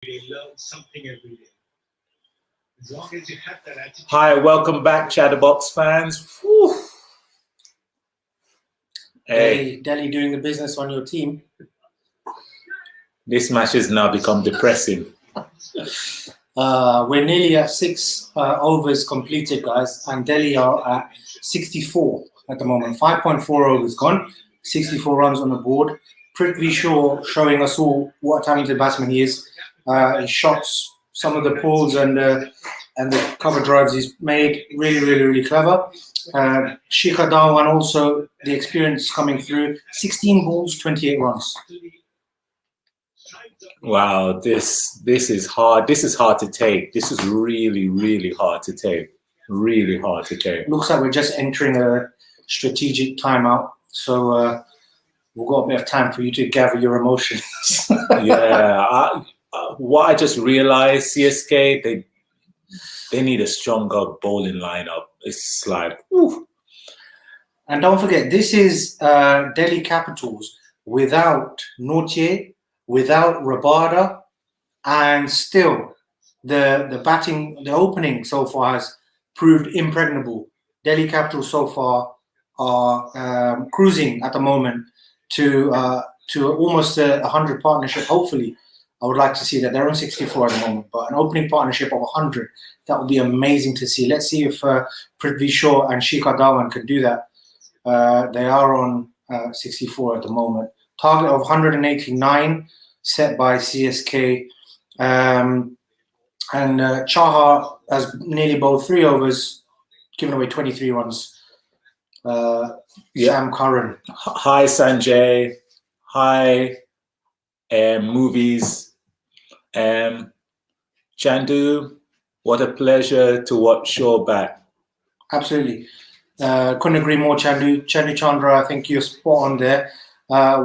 learn something every day. As long as you have that attitude. Hi, welcome back, Chatterbox fans. Whew. Hey, Delhi doing the business on your team. This match has now become depressing. We're nearly at 6 overs completed, guys, and Delhi are at 64 at the moment. 5.4 overs gone, 64 runs on the board. Prithvi Shaw showing us all what a talented batsman he is. His shots, some of the pulls and the cover drives he's made, really clever. Shikhar Dhawan also, the experience coming through. 16 balls, 28 runs. Wow, this is hard. This is hard to take. This is really hard to take. Really hard to take. Looks like we're just entering a strategic timeout. So we've got a bit of time for you to gather your emotions. Yeah, what I just realized, CSK, they need a stronger bowling lineup. It's like, whew. And don't forget, this is Delhi Capitals without Nortje, without Rabada, and still the batting, the opening so far has proved impregnable. Delhi Capitals so far are cruising at the moment to almost a 100 partnership. Hopefully, I would like to see that. They're on 64 at the moment, but an opening partnership of 100, that would be amazing to see. Let's see if Prithvi Shaw and Shikhar Dhawan can do that. They are on 64 at the moment. Target of 189 set by CSK. And Chahar has nearly bowled 3 overs, given away 23 runs. Sam Curran. Hi, Sanjay. Hi, Movies. Chandu, what a pleasure to watch Shaw back. Absolutely. Couldn't agree more, Chandu. Chandu Chandra, I think you're spot on there.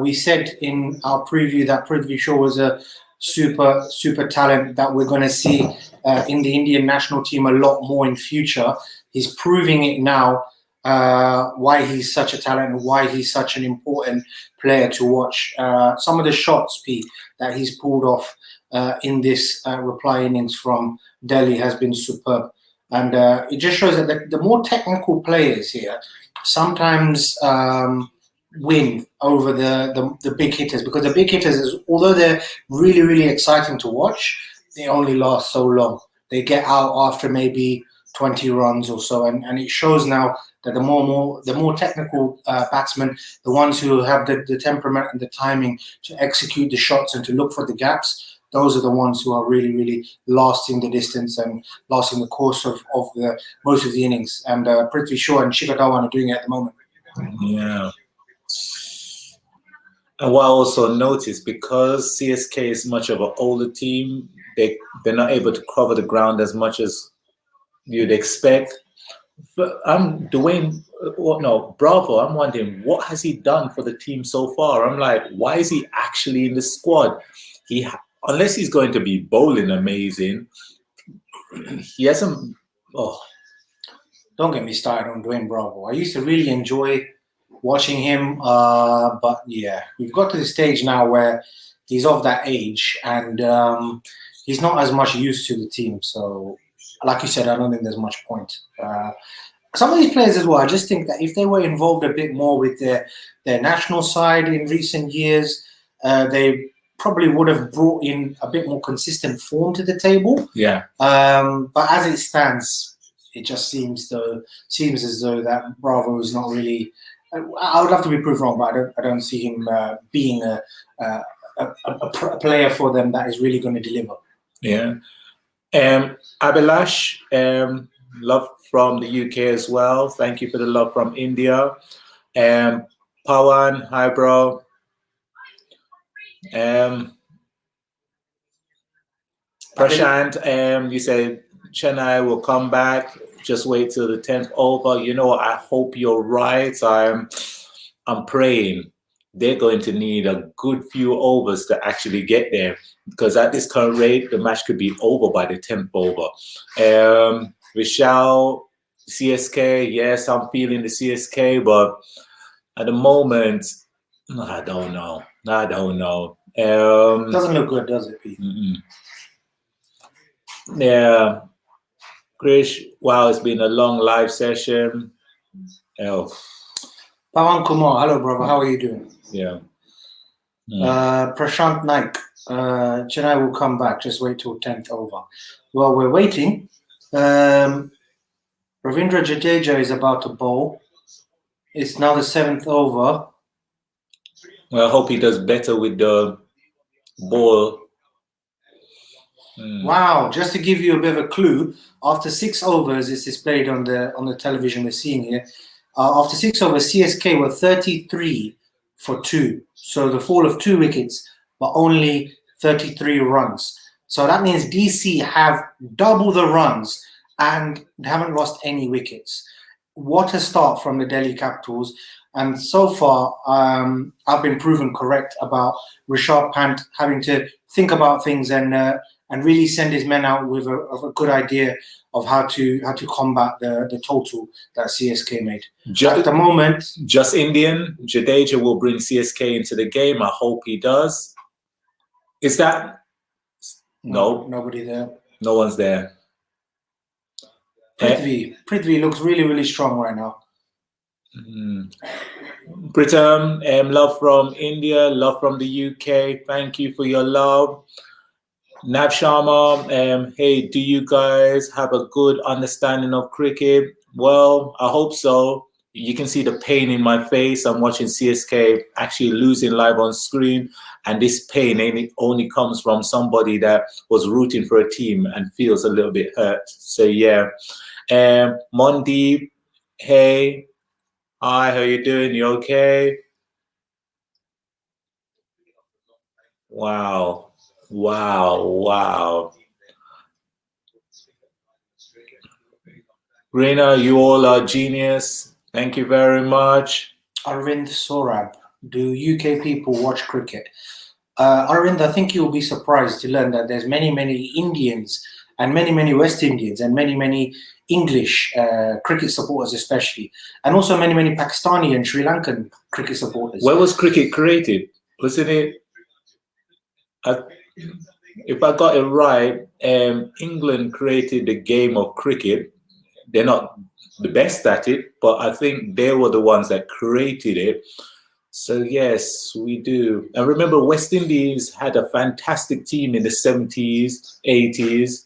We said in our preview that Prithvi Shaw was a super talent that we're going to see in the Indian national team a lot more in future. He's proving it now, why he's such a talent and why he's such an important player to watch. Some of the shots, Pete, that he's pulled off in this reply innings from Delhi has been superb. And it just shows that the more technical players here sometimes win over the big hitters, because the big hitters, although they're really exciting to watch, they only last so long. They get out after maybe 20 runs or so, and it shows now that the more technical batsmen, the ones who have the temperament and the timing to execute the shots and to look for the gaps, those are the ones who are really lasting the distance and lasting the course of the most of the innings. And Prithvi Shaw and Shikhar Dhawan are doing it at the moment. Yeah. And what I also noticed, because CSK is much of an older team, they're not able to cover the ground as much as you'd expect. But Bravo, I'm wondering, what has he done for the team so far? I'm like, why is he actually in the squad? Unless he's going to be bowling amazing, he hasn't. Oh, don't get me started on Dwayne Bravo. I used to really enjoy watching him, but yeah, we've got to the stage now where he's of that age and he's not as much used to the team. So, like you said, I don't think there's much point. Some of these players as well, I just think that if they were involved a bit more with their national side in recent years, they probably would have brought in a bit more consistent form to the table. Yeah. But as it stands, it just seems as though that Bravo is not really. I would love to be proved wrong, but I don't see him being a player for them that is really going to deliver. Yeah. Abhilash, love from the UK as well. Thank you for the love from India. Pawan, hi bro. Prashant, you said Chennai will come back. Just wait till the 10th over. You know, I hope you're right. I'm praying they're going to need a good few overs to actually get there, because at this current rate, the match could be over by the 10th over. Vishal, CSK, yes, I'm feeling the CSK, but at the moment, I don't know. Doesn't look good, does it, Pete? Yeah, Krish, wow, it's been a long live session. Oh, Pawan Kumar, hello brother, how are you doing? yeah. Prashant Naik, Chennai will come back, just wait till 10th over. Well, we're waiting. Ravindra Jadeja is about to bowl. It's now the 7th over. Well, I hope he does better with the ball. Wow, just to give you a bit of a clue, after 6 overs, it's displayed on the television we're seeing here. After 6 overs, CSK were 33 for 2. So the fall of 2 wickets, but only 33 runs. So that means DC have double the runs and haven't lost any wickets. What a start from the Delhi Capitals. And so far, I've been proven correct about Rishabh Pant having to think about things and really send his men out with a good idea of how to combat the total that CSK made. At the moment, just Indian, Jadeja will bring CSK into the game. I hope he does. Is that? No. Nobody there. No one's there. Prithvi looks really, really strong right now. Britam, love from India, love from the UK. Thank you for your love. Nav Sharma, hey, do you guys have a good understanding of cricket? Well, I hope so. You can see the pain in my face. I'm watching CSK actually losing live on screen. And this pain only comes from somebody that was rooting for a team and feels a little bit hurt. So, yeah. Mondeep, hey. Hi, how you doing? You okay? Wow. Reena, you all are genius. Thank you very much. Arvind Sorab, do UK people watch cricket? Arvind, I think you'll be surprised to learn that there's many Indians and many West Indians and many English cricket supporters especially, and also many Pakistani and Sri Lankan cricket supporters. Where was cricket created? Wasn't it? If I got it right, England created the game of cricket. They're not the best at it, but I think they were the ones that created it. So yes, we do. And remember, West Indies had a fantastic team in the 70s, 80s.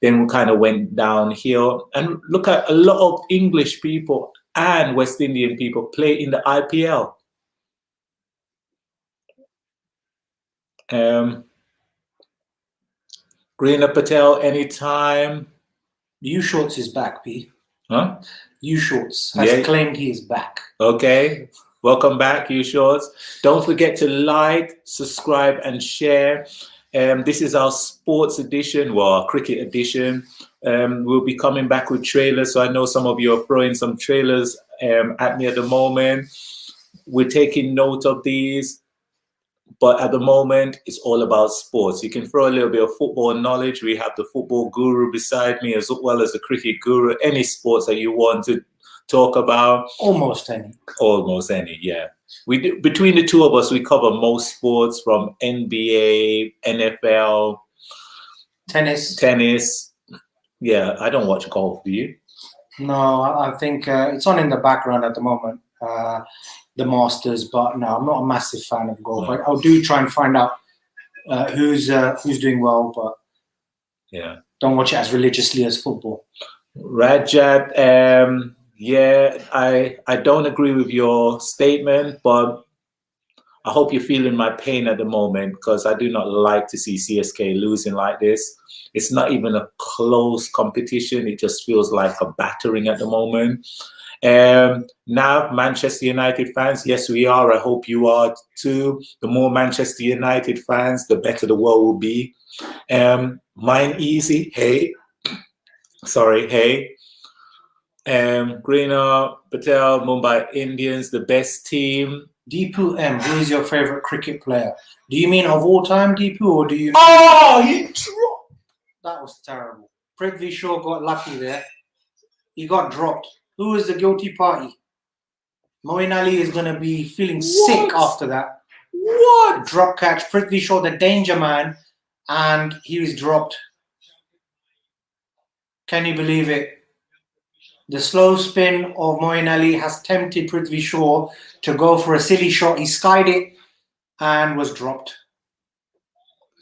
Then we kind of went downhill. And look at a lot of English people and West Indian people play in the IPL. Greena Patel, anytime. U Shorts is back, P. Huh? U Shorts has claimed he is back. Okay. Welcome back, U Shorts. Don't forget to like, subscribe, and share. This is our sports edition, well, our cricket edition. We'll be coming back with trailers. So I know some of you are throwing some trailers at me at the moment. We're taking note of these. But at the moment, it's all about sports. You can throw a little bit of football knowledge. We have the football guru beside me, as well as the cricket guru. Any sports that you want to talk about. Almost any. Almost any, yeah. We do, between the two of us, we cover most sports from NBA, NFL, tennis. Yeah, I don't watch golf, do you? No, I think it's on in the background at the moment. The Masters, but no, I'm not a massive fan of golf. No. I'll do try and find out who's doing well, but yeah, don't watch it as religiously as football. Rajat, yeah, I don't agree with your statement, but I hope you're feeling my pain at the moment because I do not like to see CSK losing like this. It's not even a close competition. It just feels like a battering at the moment. Now, Manchester United fans, yes, we are. I hope you are too. The more Manchester United fans, the better the world will be. Mine easy. Hey. Sorry. Hey. Greena Patel, Mumbai Indians, the best team. Deepu M, who is your favorite cricket player? Do you mean of all time, Deepu, or do you? Oh, he dropped. That was terrible. Prithvi Shaw got lucky there. He got dropped. Who is the guilty party? Moeen Ali is going to be feeling sick after that. What? Drop catch. Prithvi Shaw, the danger man, and he was dropped. Can you believe it? The slow spin of Moeen Ali has tempted Prithvi Shaw to go for a silly shot. He skied it and was dropped.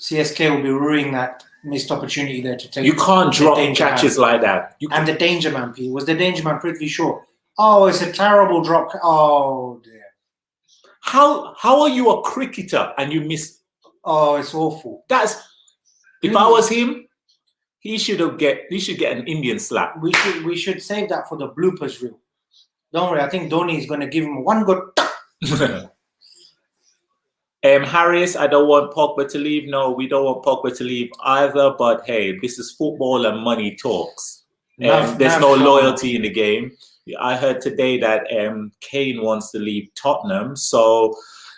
CSK will be ruining that missed opportunity there to take. You can't the drop danger catches man. like that. And the danger man, P, was the danger man Prithvi Shaw. Oh, it's a terrible drop. Oh dear. How are you a cricketer and you miss? Oh, it's awful. That's if I was him, he should get an Indian slap. We should save that for the bloopers reel. Don't worry, I think Dhoni is going to give him one good. Harris, I don't want Pogba to leave. No, we don't want Pogba to leave either. But hey, this is football and money talks. There's no loyalty in the game. I heard today that Kane wants to leave Tottenham. So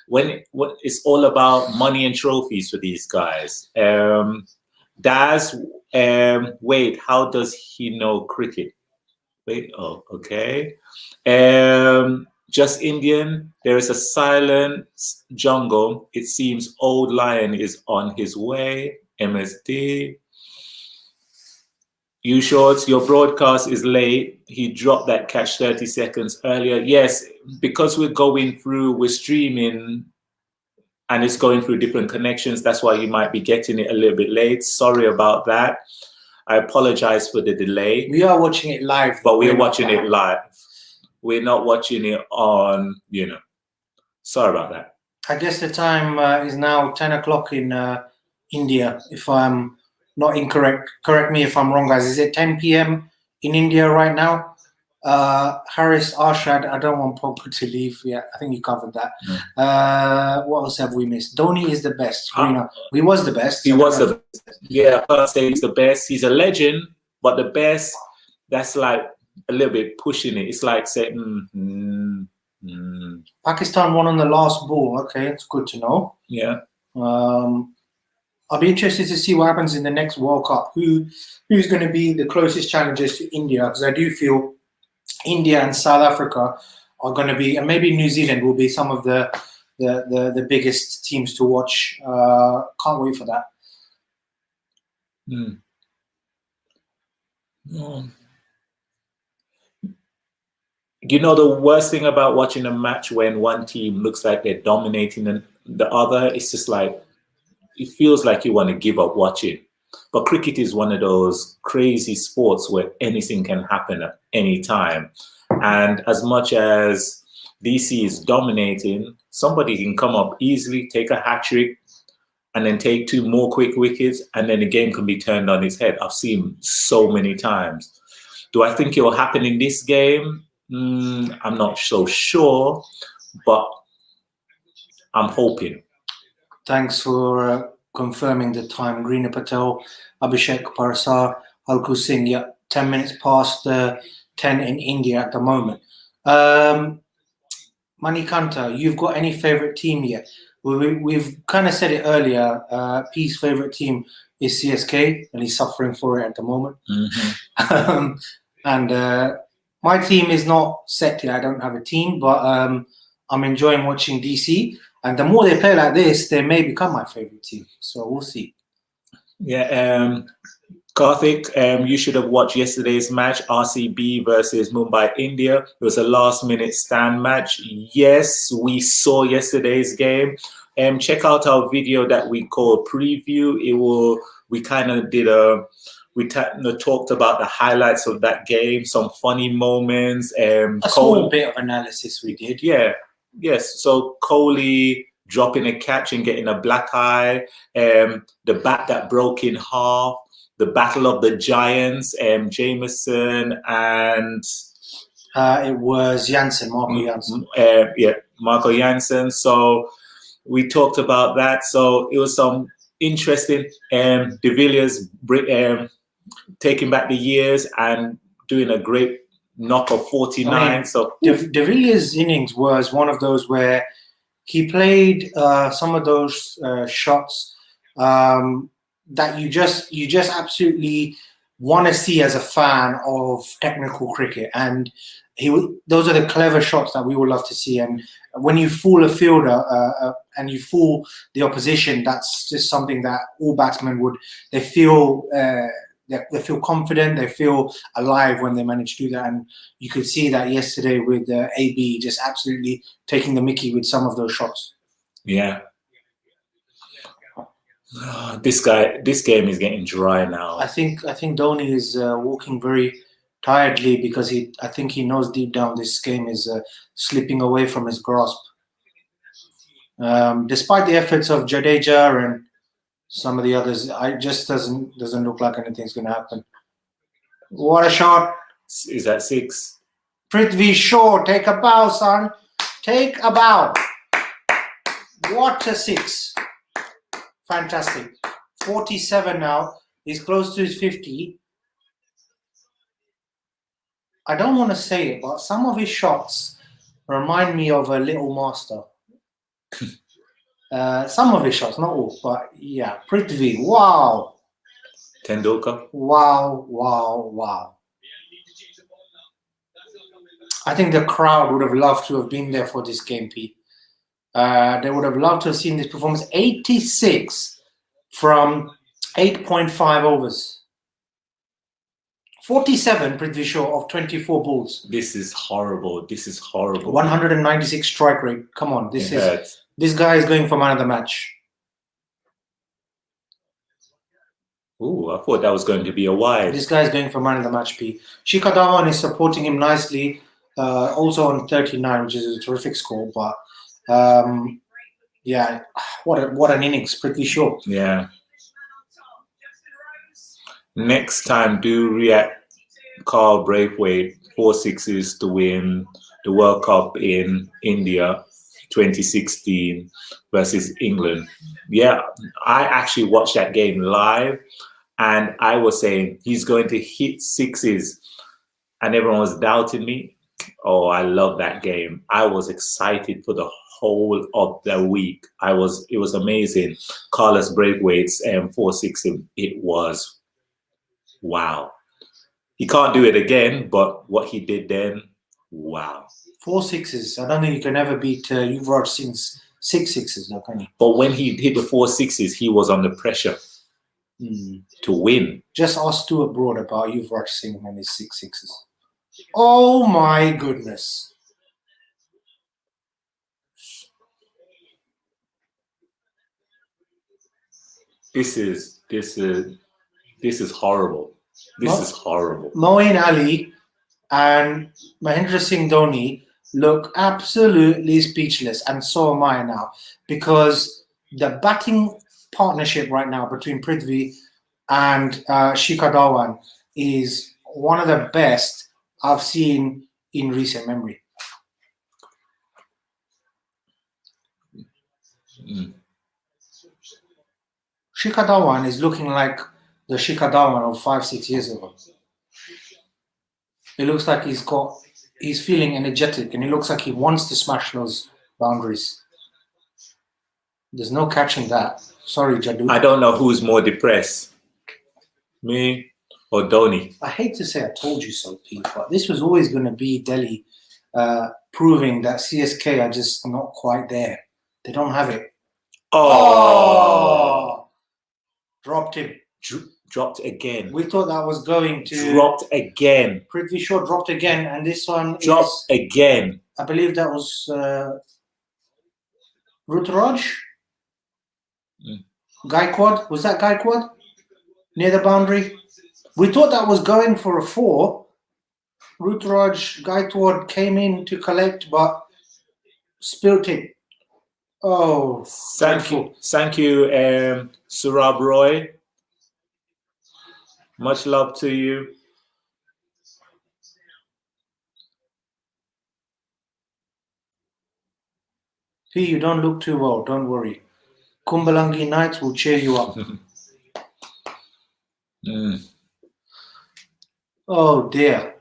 when it's all about money and trophies for these guys. Daz, wait, how does he know cricket? Wait, oh, okay. Just Indian, there is a silent jungle. It seems Old Lion is on his way. MSD. You Shorts, your broadcast is late. He dropped that catch 30 seconds earlier. Yes, because we're streaming and it's going through different connections. That's why you might be getting it a little bit late. Sorry about that. I apologize for the delay. We are watching it live. But we're watching it live. We're not watching it on, sorry about that. I guess the time is now 10 o'clock in India, if I'm not incorrect. Correct me if I'm wrong, guys. Is it 10 p.m. in India right now? Harris, Arshad, I don't want Pogba to leave. Yeah, I think you covered that. What else have we missed? Dhoni is the best. He was the best. He was the best. Yeah, I can't say he's the best. He's a legend, but the best, that's like a little bit pushing it. It's like saying, Pakistan won on the last ball. Okay, it's good to know. Yeah. I'll be interested to see what happens in the next World Cup. Who's going to be the closest challengers to India? Because I do feel India and South Africa are going to be, and maybe New Zealand will be some of the biggest teams to watch. Can't wait for that. The worst thing about watching a match when one team looks like they're dominating the other, it's just like, it feels like you want to give up watching. But cricket is one of those crazy sports where anything can happen at any time. And as much as DC is dominating, somebody can come up easily, take a hat-trick, and then take 2 more quick wickets, and then the game can be turned on its head. I've seen so many times. Do I think it will happen in this game? I'm not so sure, but I'm hoping. Thanks for confirming the time. Greena Patel, Abhishek Parsar, Alku Singh. Yeah, 10 minutes past 10 in India at the moment. Manikanta, you've got any favorite team yet? We've kind of said it earlier. P's favorite team is CSK, and he's suffering for it at the moment. And my team is not set yet. I don't have a team, but I'm enjoying watching DC. And the more they play like this, they may become my favorite team. So we'll see. Yeah, Karthik, you should have watched yesterday's match, RCB versus Mumbai India. It was a last-minute stand match. Yes, we saw yesterday's game. Check out our video that we called Preview. We kind of did we talked about the highlights of that game, some funny moments. A small bit of analysis we did. Yeah. Yes, so Kohli dropping a catch and getting a black eye, the bat that broke in half, the battle of the giants, Jameson and it was Jansen, Marco Jansen. Marco Jansen. So we talked about that. So it was some interesting. De Villiers taking back the years and doing a great knock of 49. So De Villiers' innings was one of those where he played some of those shots that you just absolutely want to see as a fan of technical cricket, and those are the clever shots that we would love to see. And when you fool a fielder and you fool the opposition, that's just something that all batsmen they feel they feel confident, they feel alive when they manage to do that. And you could see that yesterday with AB just absolutely taking the mickey with some of those shots. Yeah. This game is getting dry now. I think Dhoni is walking very tiredly because I think he knows deep down this game is slipping away from his grasp. Despite the efforts of Jadeja and some of the others, it just doesn't look like anything's going to happen. What a shot! Is that 6? Prithvi Shaw, take a bow, son. Take a bow. What a 6! Fantastic. 47 now. He's close to his 50. I don't want to say it, but some of his shots remind me of a little master. Some of his shots, not all, but yeah. Prithvi, wow. Tendulkar. Wow, wow, wow. I think the crowd would have loved to have been there for this game, Pete. They would have loved to have seen this performance. 86 from 8.5 overs. 47 Prithvi Shaw of 24 balls. This is horrible. This is horrible. 196 strike rate. Come on, this guy is going for man of the match. Ooh, I thought that was going to be a wide. This guy is going for man of the match, P. Shikhar Dhawan is supporting him nicely, also on 39, which is a terrific score. But yeah, what an innings, Prithvi Shaw. Yeah. Next time, do react Carl Braithwaite 4 sixes to win the World Cup in India 2016 versus England. Yeah, I actually watched that game live, and I was saying he's going to hit 6s, and everyone was doubting me. Oh, I love that game. I was excited for the whole of the week. It was amazing. Carlos Braithwaite's 4 6, it was wow. He can't do it again, but what he did then, wow. 4 6s. I don't think you can ever beat Yuvraj Singh's 6 6s, though, can you? But when he hit the 4 6s, he was under pressure to win. Just ask Stuart Broad about Yuvraj Singh and his 6 6s. Oh my goodness. This is horrible. This is horrible. Moeen Ali and Mahendra Singh Dhoni look absolutely speechless, and so am I now, because the batting partnership right now between Prithvi and Shikhar Dhawan is one of the best I've seen in recent memory. Shikhar Dhawan is looking like the Shikhar Dhawan of 5-6 years ago. It looks like he's feeling energetic, and it looks like he wants to smash those boundaries. There's no catching that. Sorry, Jadoo. I don't know who's more depressed, me or Dhoni. I hate to say I told you so, Pete, but this was always going to be Delhi proving that CSK are just not quite there. They don't have it. Oh! Dropped him. Dropped again. We thought that was going to... Dropped again. Prithvi Shaw dropped again, and this one dropped again. I believe that was Ruturaj? Gaikwad? Was that Gaikwad? Near the boundary? We thought that was going for a 4. Ruturaj Gaikwad came in to collect, but spilt it. Oh, thank you. Thank you, Surab Roy. Much love to you. P, you don't look too well. Don't worry. Kumbalangi Knights will cheer you up. Oh, dear.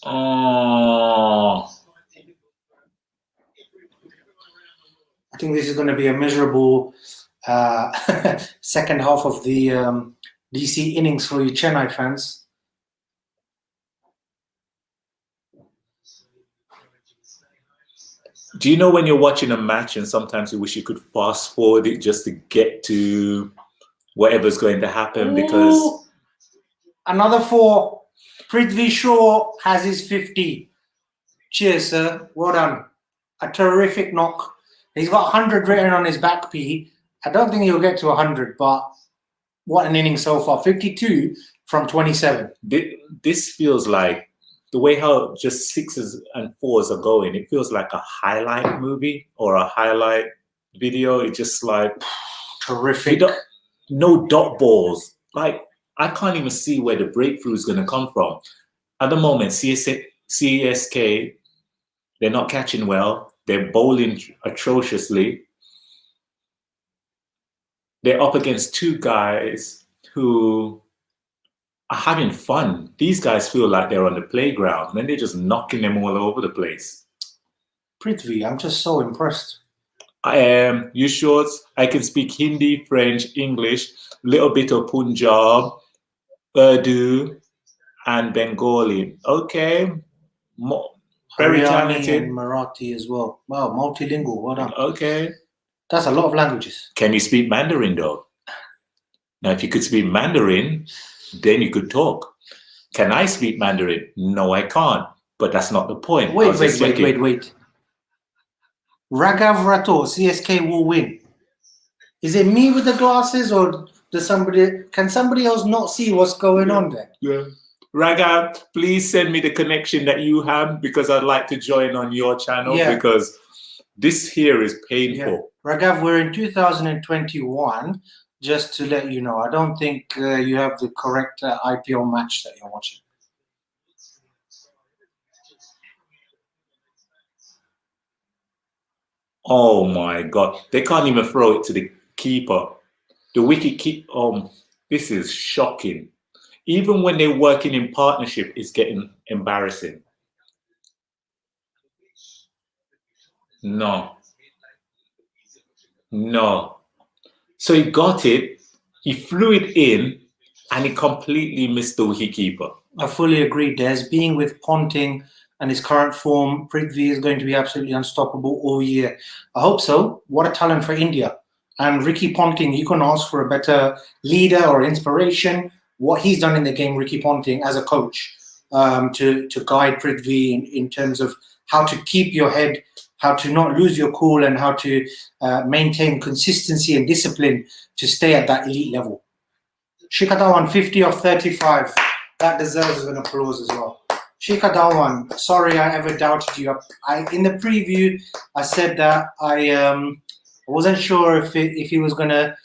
Oh. I think this is going to be a miserable second half of the DC innings for you Chennai fans. Do you know when you're watching a match and sometimes you wish you could fast forward it just to get to whatever's going to happen? Because Ooh, another 4. Prithvi Shaw has his 50. Cheers, sir. Well done. A terrific knock. He's got 100 written on his back P. I don't think he'll get to 100, but what an inning so far. 52 from 27. this feels like the way how just 6s and 4s are going. It feels like a highlight movie or a highlight video. It's just like Terrific. no dot balls. Like I can't even see where the breakthrough is going to come from. At the moment, CSK, they're not catching well. They're bowling atrociously. They're up against 2 guys who are having fun. These guys feel like they're on the playground, and they're just knocking them all over the place. Prithvi, I'm just so impressed. I am. You sure? I can speak Hindi, French, English, little bit of Punjab, Urdu, and Bengali. Okay. Very Haryani talented. and Marathi as well. Wow, multilingual. Well done. Okay. That's a lot of languages. Can you speak Mandarin though? Now, if you could speak Mandarin, then you could talk. Can I speak Mandarin? No, I can't. But that's not the point. Wait. Raghav Rato, CSK will win. Is it me with the glasses, or can somebody else not see what's going on there? Yeah. Raghav, please send me the connection that you have, because I'd like to join on your channel, because this here is painful. Yeah. Raghav, we're in 2021. Just to let you know, I don't think you have the correct IPL match that you're watching. Oh my God. They can't even throw it to the keeper. The wicket keeper, this is shocking. Even when they're working in partnership, it's getting embarrassing. No. So he got it, he flew it in, and he completely missed the wicketkeeper. I fully agree, Des. Being with Ponting and his current form, Prithvi is going to be absolutely unstoppable all year. I hope so. What a talent for India. And Ricky Ponting, you can ask for a better leader or inspiration. What he's done in the game, Ricky Ponting, as a coach, to guide Prithvi in terms of how to keep your head, how to not lose your cool, and how to maintain consistency and discipline to stay at that elite level. Shikhar Dhawan, 50 of 35. That deserves an applause as well. Shikhar Dhawan, sorry I ever doubted you. In the preview, I said that I wasn't sure if he was going to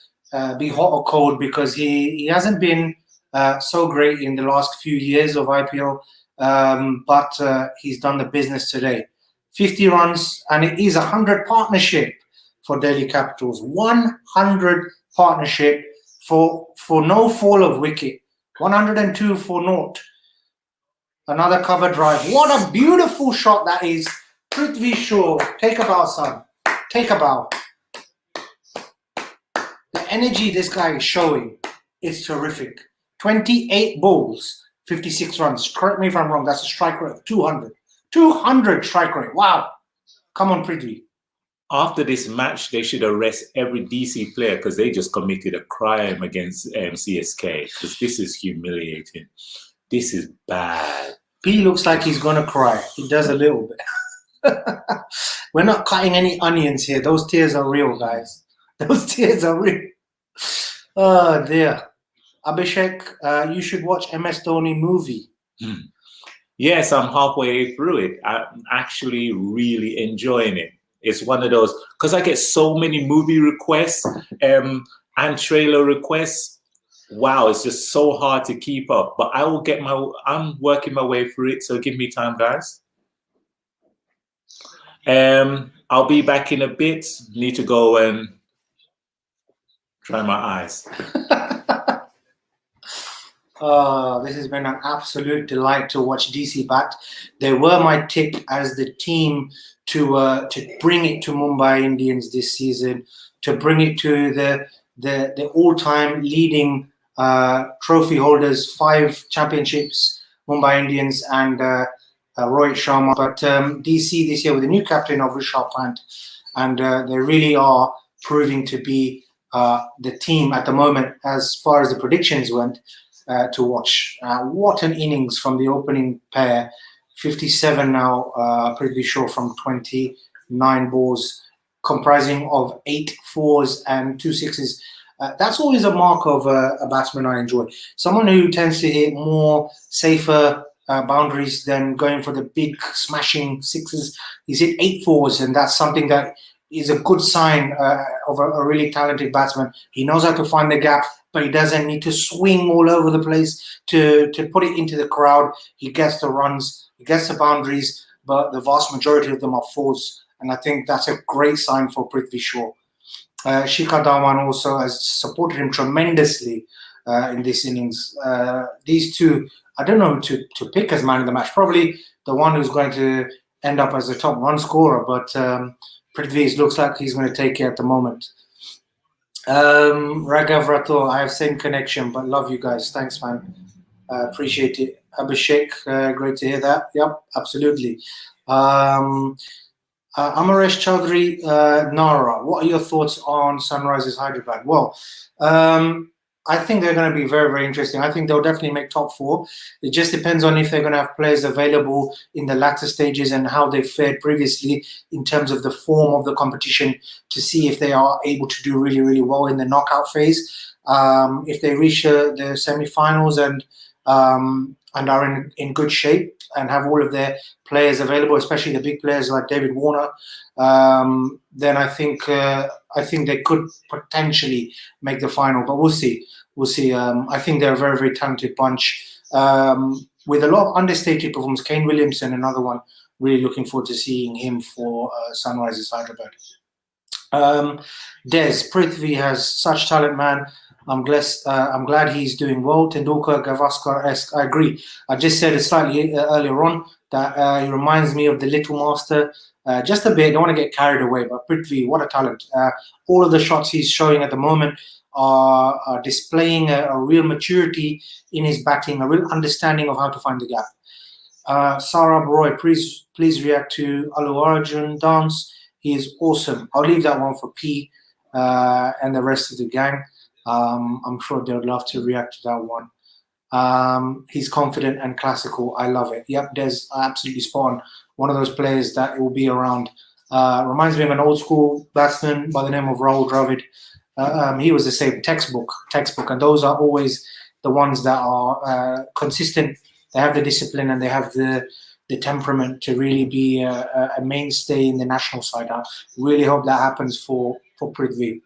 be hot or cold, because he hasn't been so great in the last few years of IPL, but he's done the business today. 50 runs, and it is 100 partnership for Delhi Capitals. 100 partnership for no fall of wicket. 102 for naught. Another cover drive. What a beautiful shot that is. Prithvi Shaw. Take a bow, son. Take a bow. The energy this guy is showing is terrific. 28 balls, 56 runs. Correct me if I'm wrong. That's a strike rate of 200. 200 strike rate. Wow. Come on, Prithvi. After this match, they should arrest every DC player, because they just committed a crime against CSK, because this is humiliating. This is bad. P looks like he's going to cry. He does a little bit. We're not cutting any onions here. Those tears are real, guys. Those tears are real. Oh, dear. Abhishek, you should watch MS Dhoni movie. Yes, I'm halfway through it. I'm actually really enjoying it. It's one of those, because I get so many movie requests and trailer requests. Wow, it's just so hard to keep up. But I'm working my way through it, so give me time, guys. I'll be back in a bit. Need to go and try my eyes. This has been an absolute delight to watch DC bat. They were my tip as the team to bring it to Mumbai Indians this season, to bring it to the all-time leading trophy holders, 5 championships, Mumbai Indians, and Rohit Sharma. But DC this year with the new captain of Rishabh Pant, and they really are proving to be the team at the moment as far as the predictions went to watch. What an innings from the opening pair. 57 now, Prithvi Shaw from 29 balls, comprising of 8 fours and 2 sixes. That's always a mark of a batsman I enjoy. Someone who tends to hit more safer boundaries than going for the big smashing sixes. He's hit 8 fours, and that's something that is a good sign of a really talented batsman. He knows how to find the gap, but he doesn't need to swing all over the place to put it into the crowd. He gets the runs, he gets the boundaries, but the vast majority of them are fours. And I think that's a great sign for Prithvi Shaw. Shikhar Dhawan also has supported him tremendously in this innings. These two, I don't know who to pick as man of the match. Probably the one who's going to end up as the top run scorer, but Prithvi looks like he's going to take it at the moment. Raghav Rathore, I have same connection, but love you guys. Thanks, man. Appreciate it. Abhishek, great to hear that. Yep, absolutely. Amaresh Chaudhary, Nara, what are your thoughts on Sunrisers Hyderabad? Well, I think they're going to be very, very interesting. I think they'll definitely make top 4. It just depends on if they're going to have players available in the latter stages and how they fared previously in terms of the form of the competition to see if they are able to do really, really well in the knockout phase. If they reach the semi-finals and are in good shape and have all of their players available, especially the big players like David Warner, then I think they could potentially make the final. But we'll see. We'll see. I think they're a very, very talented bunch with a lot of understated performance. Kane Williamson, another one. Really looking forward to seeing him for Sunrisers Hyderabad. Des Prithvi has such talent, man. I'm glad he's doing well. Tendulkar, Gavaskar-esque. I agree. I just said it slightly earlier on that he reminds me of the Little Master. Just a bit. Don't want to get carried away, but Prithvi, what a talent. All of the shots he's showing at the moment are displaying a real maturity in his batting, a real understanding of how to find the gap. Saurabh Roy, please react to Allu Arjun dance. He is awesome. I'll leave that one for P and the rest of the gang. I'm sure they would love to react to that one. He's confident and classical. I love it. Yep, Des, absolutely spot on. One of those players that will be around. Reminds me of an old school batsman by the name of Rahul Dravid. He was the same textbook, and those are always the ones that are consistent. They have the discipline and they have the temperament to really be a mainstay in the national side. I really hope that happens for Prithvi.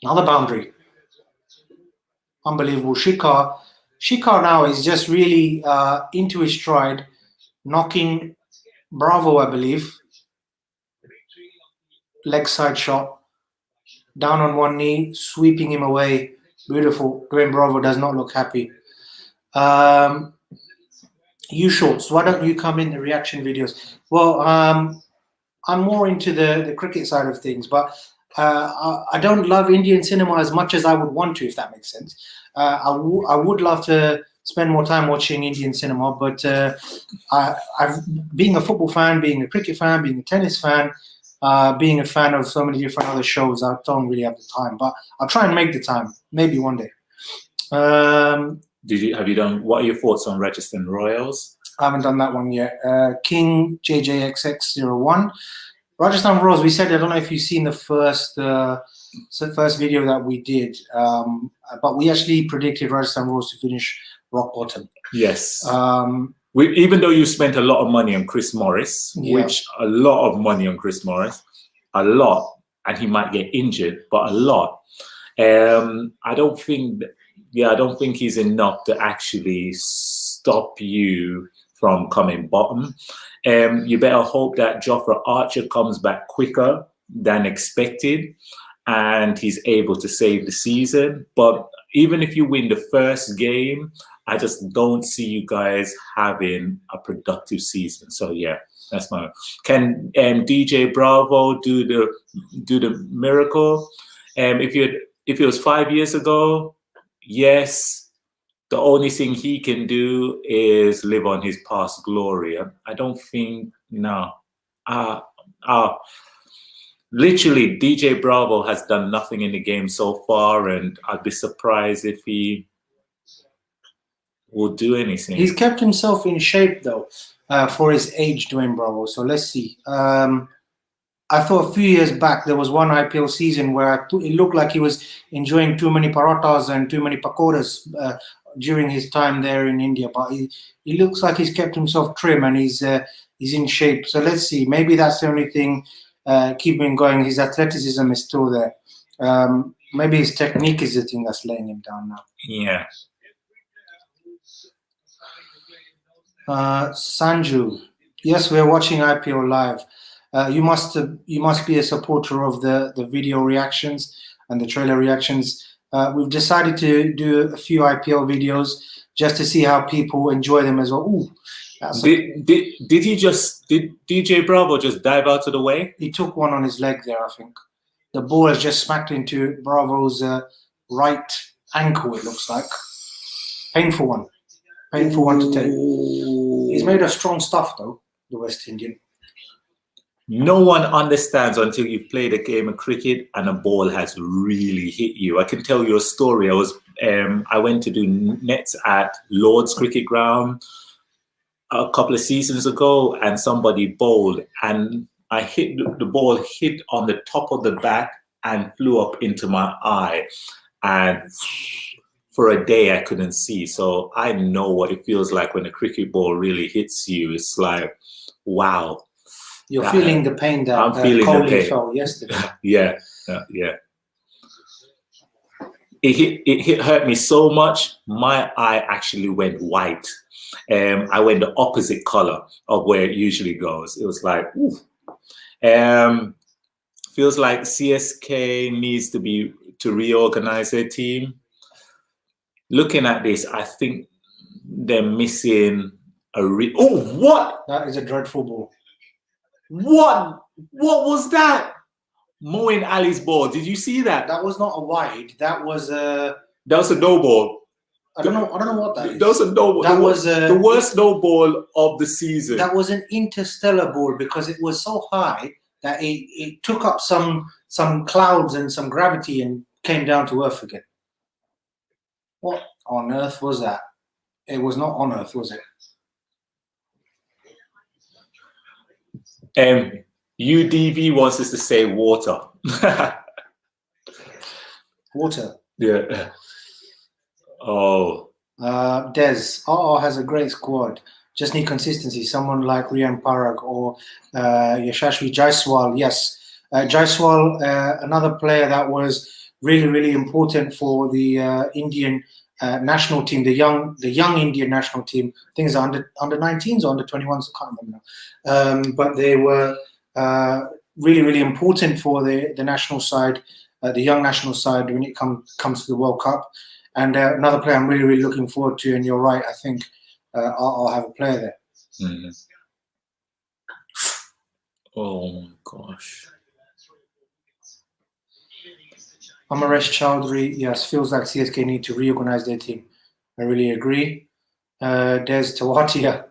Another boundary. Unbelievable. Shikhar now is just really into his stride, knocking Bravo, I believe. Leg side shot. Down on one knee, sweeping him away. Beautiful. Graham Bravo does not look happy. You Shorts, why don't you come in the reaction videos? Well, I'm more into the cricket side of things, but I don't love Indian cinema as much as I would want to, if that makes sense. I would love to spend more time watching Indian cinema, but being a football fan, being a cricket fan, being a tennis fan, being a fan of so many different other shows, I don't really have the time. But I'll try and make the time, maybe one day. Have you done? What are your thoughts on Rajasthan Royals? I haven't done that one yet. King JJXX01. Rajasthan Royals, we said, I don't know if you've seen the first video that we did, but we actually predicted Rajasthan Royals to finish rock bottom. Yes. Even though you spent a lot of money on Chris Morris, a lot of money on Chris Morris, and he might get injured, but a lot. I don't think he's enough to actually stop you from coming bottom. You better hope that Jofra Archer comes back quicker than expected and he's able to save the season. But even if you win the first game, I just don't see you guys having a productive season. So yeah, that's my. Can DJ Bravo do the miracle? If it was 5 years ago, yes. the only thing he can do is live on his past glory. I don't think, no. Uh, uh, Literally, DJ Bravo has done nothing in the game so far, and I'd be surprised if he will do anything. He's kept himself in shape though, for his age, Dwayne Bravo. So let's see. I thought a few years back there was one IPL season where it looked like he was enjoying too many parathas and too many pakoras during his time there in India. But he looks like he's kept himself trim and he's in shape. So let's see. Maybe that's the only thing keeping him going. His athleticism is still there. Maybe his technique is the thing that's laying him down now. Yeah. Sanju, yes, we're watching IPL live. You must be a supporter of the video reactions and the trailer reactions. We've decided to do a few IPL videos just to see how people enjoy them as well. Ooh, did DJ Bravo just dive out of the way? He took one on his leg there, I think. The ball has just smacked into Bravo's right ankle, it looks like. Painful one. Painful one to take. He's made of strong stuff, though, the West Indian. No one understands until you've played a game of cricket and a ball has really hit you. I can tell you a story. I went to do nets at Lord's Cricket Ground a couple of seasons ago, and somebody bowled, and I hit the ball hit on the top of the bat and flew up into my eye, and for a day I couldn't see. So I know what it feels like when a cricket ball really hits you. It's like, wow. You're feeling the pain that I'm feeling Kohli the pain. felt yesterday. Yeah. It hurt me so much. My eye actually went white. I went the opposite color of where it usually goes. It was like, ooh. Feels like CSK needs to reorganize their team. Looking at this, I think they're missing what? That is a dreadful ball. What was that? Moeen Ali's ball. Did you see that? That was not a wide. That was a no ball. I don't know what that is. That was a no ball. That was the worst no ball of the season. That was an interstellar ball because it was so high that it took up some clouds and some gravity and came down to earth again. What on earth was that? It was not on earth, was it? UDV wants us to say water. Water. Yeah. Oh. Des. Has a great squad. Just need consistency. Someone like Riyan Parag or Yashashvi Jaiswal. Yes. Jaiswal, another player that was really, really important for the Indian national team, the young Indian national team. I think it's under 19s or under 21s. I can't remember now. But they were really, really important for the national side, the young national side when it comes to the World Cup. And another player I'm really, really looking forward to. And you're right. I think I'll have a player there. Mm-hmm. Oh my gosh. Amaresh Chowdhury, yes, feels like CSK need to reorganize their team. I really agree. There's Tawatia.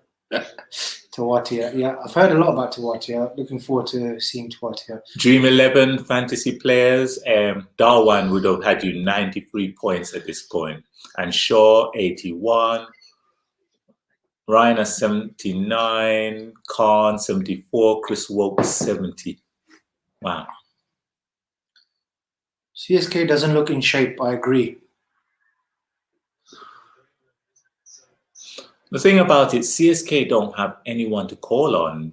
Tawatia, yeah, I've heard a lot about Tawatia. Looking forward to seeing Tawatia. Dream 11 fantasy players. Darwan would have had you 93 points at this point, and Shaw 81, Raina 79, Khan 74, Chris Woke 70. Wow. CSK doesn't look in shape, I agree. The thing about it, CSK don't have anyone to call on.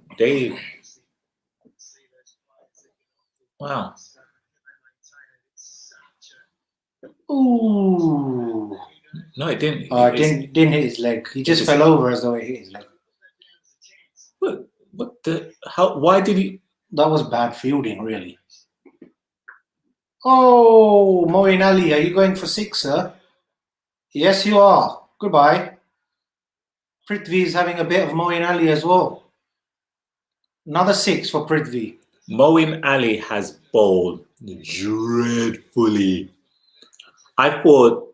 Wow. Ooh. No, it didn't. It didn't hit his leg. He just fell over as though it hit his leg. Why did he? That was bad fielding, really. Oh, Moeen Ali, are you going for 6, sir? Yes, you are. Goodbye. Prithvi is having a bit of Moeen Ali as well. Another 6 for Prithvi. Moeen Ali has bowled dreadfully. I thought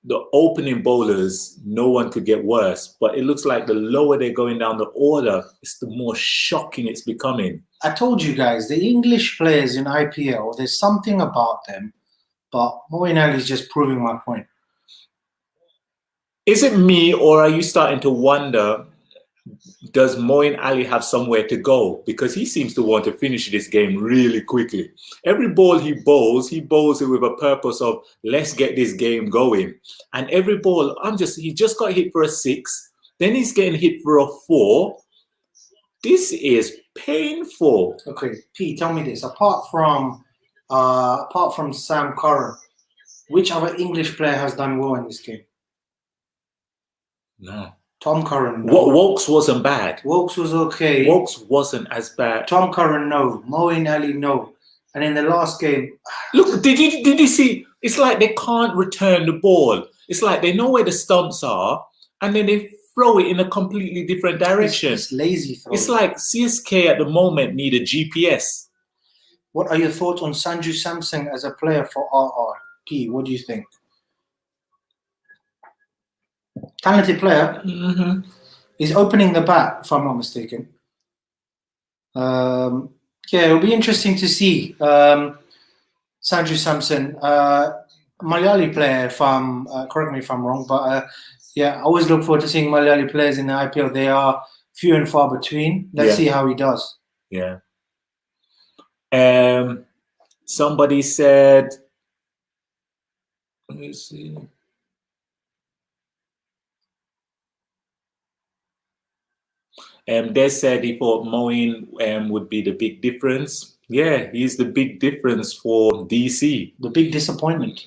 the opening bowlers, no one could get worse. But it looks like the lower they're going down the order, it's the more shocking it's becoming. I told you guys, the English players in IPL, there's something about them, but Moeen Ali is just proving my point. Is it me, or are you starting to wonder, does Moeen Ali have somewhere to go? Because he seems to want to finish this game really quickly. Every ball he bowls it with a purpose of, let's get this game going. And every ball, he just got hit for a 6, then he's getting hit for a 4. This is painful. Okay, P, tell me this. Apart from Sam Curran, which other English player has done well in this game? No. Tom Curran, no. Wokes wasn't bad. Wokes was okay. Wokes wasn't as bad. Tom Curran, no. Moeen Ali, no. And in the last game, look, did you see? It's like they can't return the ball. It's like they know where the stumps are, and then they throw it in a completely different direction. It's lazy throw. It's like CSK at the moment need a GPS. What are your thoughts on Sanju Samson as a player for RR? P, what do you think? Talented player. Mm-hmm. He's opening the bat, if I'm not mistaken. Yeah, it'll be interesting to see Sanju Samson, Malayali player. If I'm correct me if I'm wrong, but yeah, I always look forward to seeing Malayali players in the IPL. They are few and far between. Let's see how he does. Yeah. Somebody said, let me see. They said he thought Moeen would be the big difference. Yeah, he's the big difference for DC. The big disappointment.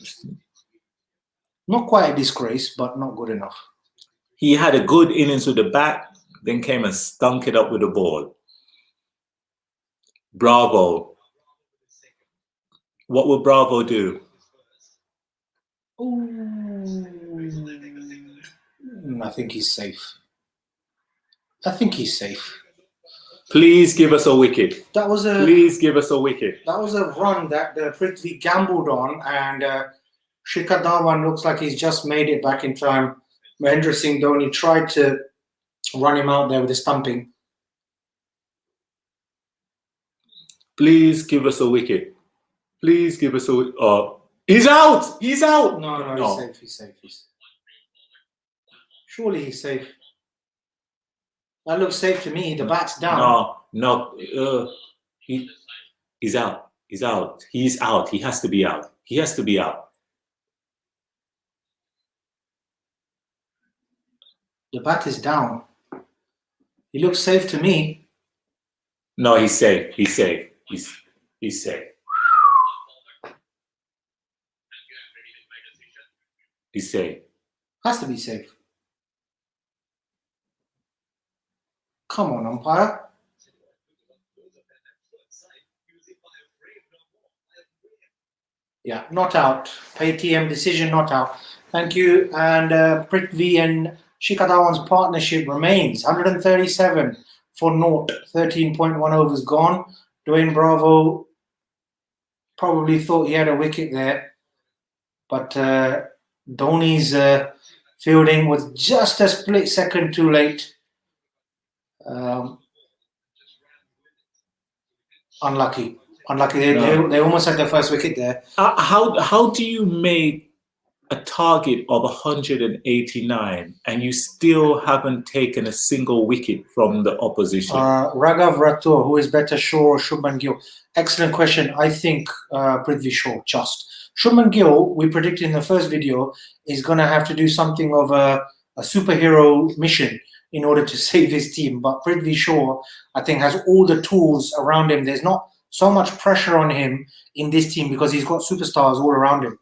Not quite a disgrace, but not good enough. He had a good innings with the bat, then came and stunk it up with the ball. Bravo. What will Bravo do? I think he's safe. I think he's safe. Please give us a wicket. Please give us a wicket. That was a run that Prithvi gambled on, and Shikhar Dhawan looks like he's just made it back in time. Mahendra Singh Dhoni tried to run him out there with a stumping. Please give us a wicket. Please give us a wicket. He's out! He's out! No, he's safe. Surely he's safe. That looks safe to me. The bat's down. No. He's out. He's out. He's out. He has to be out. He has to be out. The bat is down. He looks safe to me. No, he's safe. He's safe. He's safe. He's safe. Has to be safe. Come on, umpire. Yeah, not out. PayTM decision, not out. Thank you. And Prithvi and Shikhar Dhawan's partnership remains 137 for naught. 13.1 overs gone. Dwayne Bravo probably thought he had a wicket there, but Dhoni's fielding was just a split second too late. Unlucky. They almost had their first wicket there. How do you make a target of 189 and you still haven't taken a single wicket from the opposition? Raghav Rathore, who is better, Shaw or Shubman Gill? Excellent question. I think Prithvi Shaw, just. Shubman Gill, we predicted in the first video, is going to have to do something of a superhero mission in order to save his team. But Prithvi Shaw, I think, has all the tools around him. There's not so much pressure on him in this team because he's got superstars all around him.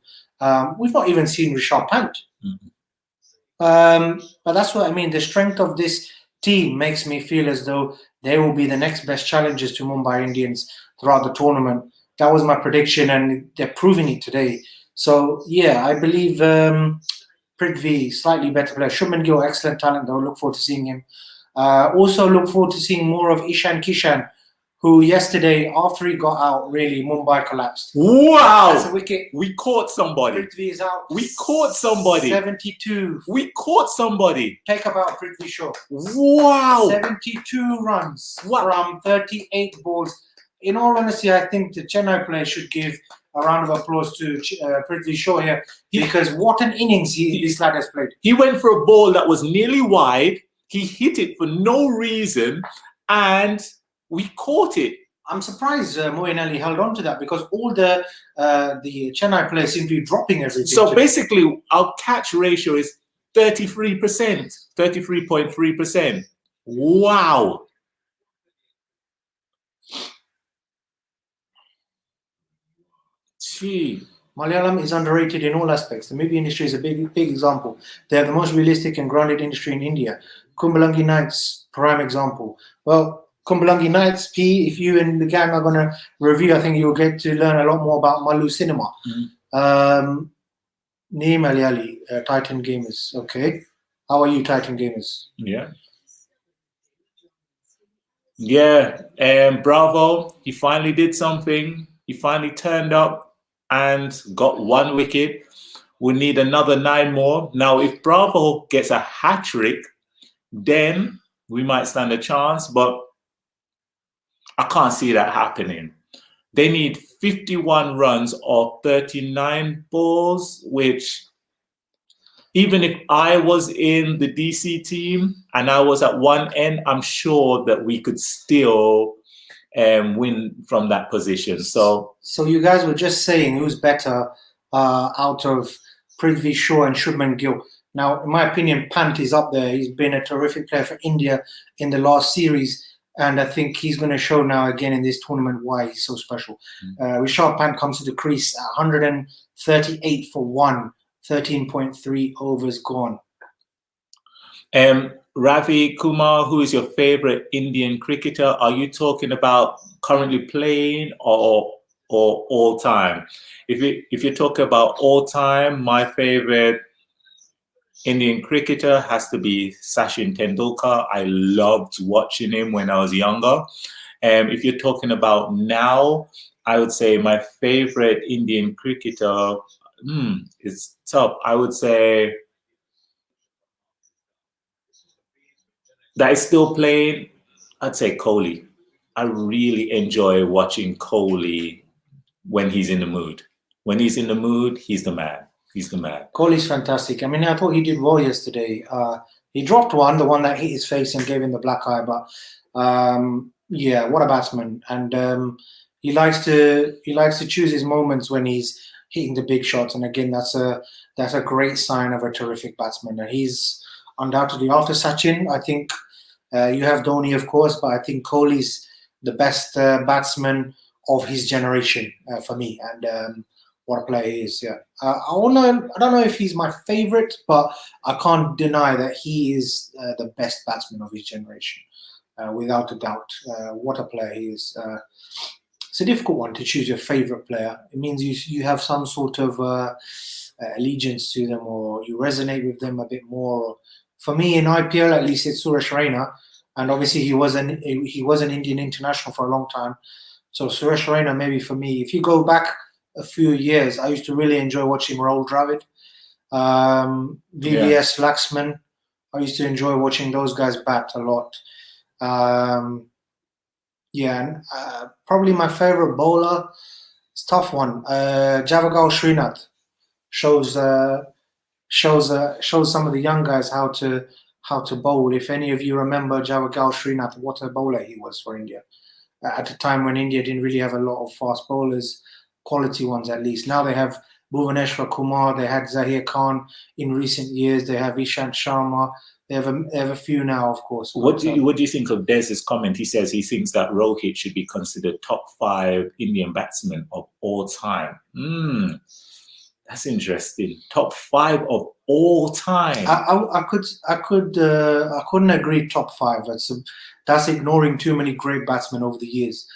We've not even seen Rishabh Pant. But that's what I mean. The strength of this team makes me feel as though they will be the next best challengers to Mumbai Indians throughout the tournament. That was my prediction, and they're proving it today. So, yeah, I believe Prithvi, slightly better player. Shubman Gill, excellent talent, though. Look forward to seeing him. Also look forward to seeing more of Ishan Kishan. who yesterday, after he got out, really Mumbai collapsed. That's a Wow! wicket. We caught somebody. Prithvi is out. We caught somebody. 72. We caught somebody. Take about Prithvi Shaw. Wow! 72 runs Wow. from 38 balls. In all honesty, I think the Chennai players should give a round of applause to Prithvi Shaw here, because what an innings this lad has played. He went for a ball that was nearly wide. He hit it for no reason, and we caught it. I'm surprised Moeen Ali held on to that, because all the Chennai players seem to be dropping everything. So basically, our catch ratio is 33%, 33.3%. Wow. Gee. Malayalam is underrated in all aspects. The movie industry is a big example. They have the most realistic and grounded industry in India. Kumbalangi Nights, prime example. Well, Kumbalangi Nights, P, if you and the gang are going to review, I think you'll get to learn a lot more about Malu cinema. Nee Malayali, Titan Gamers. Okay. How are you, Titan Gamers? Yeah. Yeah. Bravo. He finally did something. He finally turned up and got 1 wicket. We need another 9 more. Now, if Bravo gets a hat-trick, then we might stand a chance, but I can't see that happening. They need 51 runs of 39 balls, which even if I was in the DC team and I was at one end, I'm sure that we could still win from that position. So you guys were just saying who's better out of Prithvi Shaw and Shubman Gill. Now, in my opinion, Pant is up there. He's been a terrific player for India in the last series, and I think he's going to show now again in this tournament why he's so special. Rishabh Pant comes to the crease at 138 for 1, 13.3 overs gone. Ravi Kumar, who is your favorite Indian cricketer? Are you talking about currently playing or all time? If you talk about all time, my favorite Indian cricketer has to be Sachin Tendulkar. I loved watching him when I was younger. If you're talking about now, I would say my favorite Indian cricketer, it's tough. I would say that is still playing, I'd say Kohli. I really enjoy watching Kohli when he's in the mood. When he's in the mood, he's the man. He's the man. Kohli's fantastic. I mean, I thought he did well yesterday. He dropped one, the one that hit his face and gave him the black eye. But yeah, what a batsman! And he likes to choose his moments when he's hitting the big shots. And again, that's a great sign of a terrific batsman. And he's undoubtedly, after Sachin, I think you have Dhoni, of course, but I think Kohli's the best batsman of his generation for me. And what a player he is, yeah. I don't know if he's my favorite, but I can't deny that he is the best batsman of his generation, without a doubt. What a player he is. It's a difficult one to choose your favorite player. It means you have some sort of allegiance to them, or you resonate with them a bit more. For me, in IPL, at least, it's Suresh Raina, and obviously he was an Indian international for a long time. So Suresh Raina, maybe for me. If you go back a few years, I used to really enjoy watching Rahul Dravid, VVS Laxman. I used to enjoy watching those guys bat a lot. And probably my favorite bowler, it's a tough one. Javagal Srinath shows some of the young guys how to bowl. If any of you remember Javagal Srinath, what a bowler he was for India at a time when India didn't really have a lot of fast bowlers, quality ones at least. Now they have Bhuvaneshwar Kumar, they had Zahir Khan in recent years, they have Ishant Sharma, they have a few now, of course. What do you think of Des's comment? He says he thinks that Rohit should be considered top 5 Indian batsmen of all time. That's interesting. Top 5 of all time. I couldn't agree top 5. That's ignoring too many great batsmen over the years.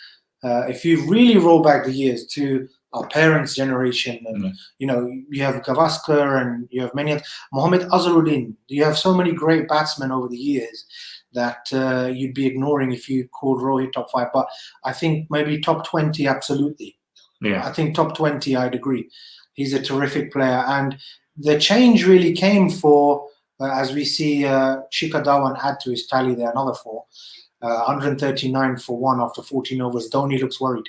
If you really roll back the years to our parents' generation, and you have Gavaskar and you have many others, Mohammad Azharuddin. You have so many great batsmen over the years that you'd be ignoring if you called Rohit top 5. But I think maybe top 20, absolutely. Yeah. I think top 20, I'd agree. He's a terrific player. And the change really came for, as we see Shikhar Dhawan add to his tally there, another 4. 139 for 1 after 14 overs. Dhoni looks worried.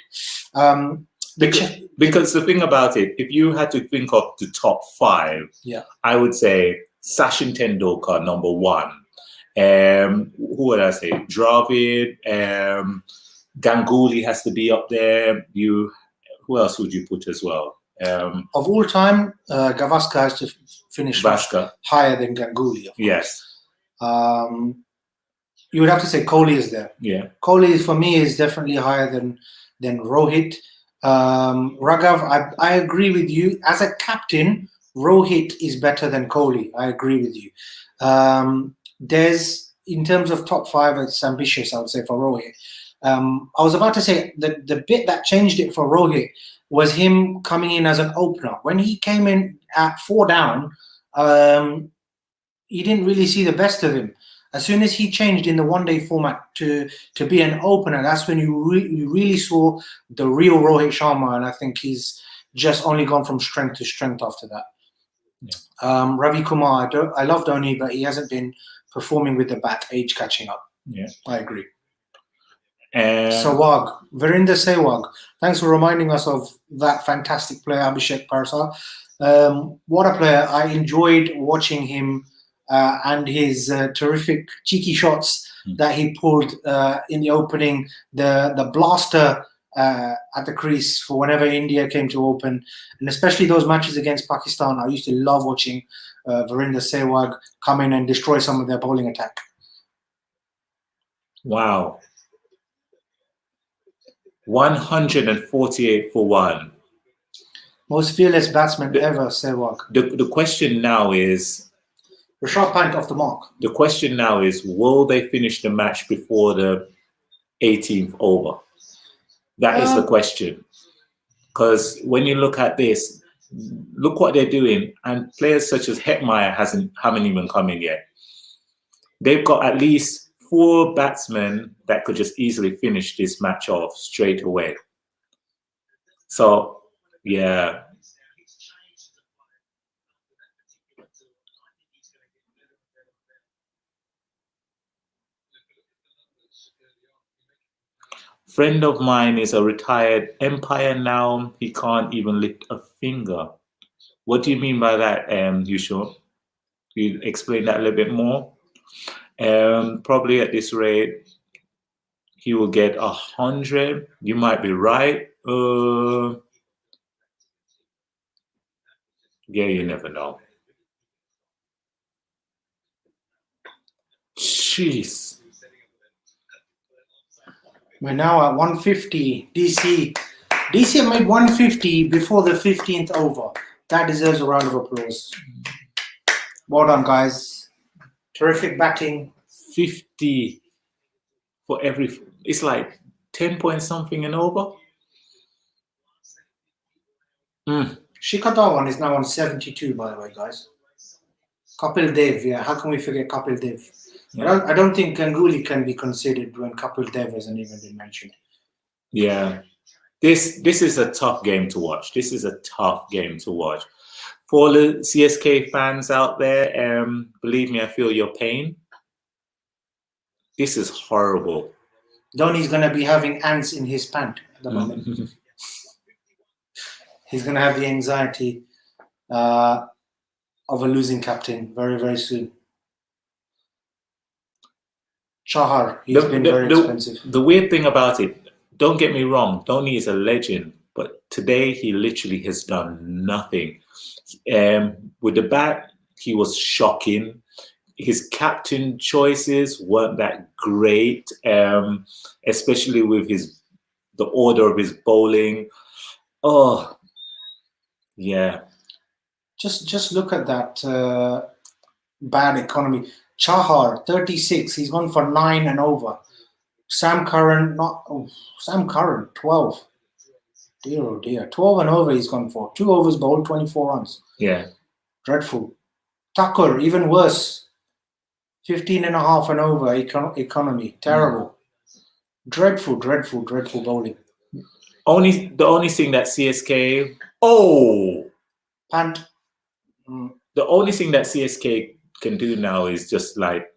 Because the thing about it, if you had to think of the top 5, I would say Sachin Tendulkar, number 1. Who would I say? Dravid, Ganguly has to be up there. Who else would you put as well? Of all time, Gavaskar has to finish higher than Ganguly. Yes. You would have to say Kohli is there. Yeah. Kohli for me is definitely higher than Rohit. Raghav, I agree with you. As a captain, Rohit is better than Kohli. I agree with you. There's, in terms of top 5, it's ambitious, I would say, for Rohit. I was about to say the bit that changed it for Rohit was him coming in as an opener. When he came in at 4 down, you didn't really see the best of him. As soon as he changed in the one-day format to be an opener, that's when you really saw the real Rohit Sharma, and I think he's just only gone from strength to strength after that. Yeah. Ravi Kumar, I love Dhoni, but he hasn't been performing with the bat, age catching up. Yeah, I agree. Sehwag, Virender Sehwag, thanks for reminding us of that fantastic player, Abhishek Parsa. What a player. I enjoyed watching him and his terrific cheeky shots that he pulled in the opening, the blaster at the crease for whenever India came to open, and especially those matches against Pakistan. I used to love watching Virender Sehwag come in and destroy some of their bowling attack. Wow. 148 for 1. Most fearless batsman ever, Sehwag. The question now is... Rishabh Pant off the mark. The question now is, will they finish the match before the 18th over? That is the question. Because when you look at this, look what they're doing. And players such as Hetmeyer haven't even come in yet. They've got at least 4 batsmen that could just easily finish this match off straight away. So, yeah. Friend of mine is a retired umpire now. He can't even lift a finger. What do you mean by that, Yushua? You explain that a little bit more? Probably at this rate, he will get 100. You might be right. Yeah, you never know. Jeez. We're now at 150. DC have made 150 before the 15th over. That deserves a round of applause. Well done, guys. Terrific batting. 50 for every... It's like 10 point something and over. Shikhar Dhawan is now on 72, by the way, guys. Kapil Dev, yeah. How can we forget Kapil Dev? Yeah. I don't think Ganguly can be considered when Kapil Dev hasn't even been mentioned. Yeah. This is a tough game to watch. This is a tough game to watch. For the CSK fans out there, believe me, I feel your pain. This is horrible. Dhoni's going to be having ants in his pant at the moment. He's going to have the anxiety of a losing captain very, very soon. Chahar, he's been very expensive. The weird thing about it, don't get me wrong, Dhoni is a legend, but today he literally has done nothing. With the bat, he was shocking. His captain choices weren't that great, especially with the order of his bowling. Oh, yeah. Just look at that bad economy. Chahar, 36. He's gone for 9 and over. Sam Curran, 12. Dear, oh dear. 12 and over he's gone for. 2 overs bowled, 24 runs. Yeah. Dreadful. Thakur, even worse. 15 and a half and over economy. Terrible. Dreadful bowling. The only thing that CSK Pant. the only thing that CSK can do now is just like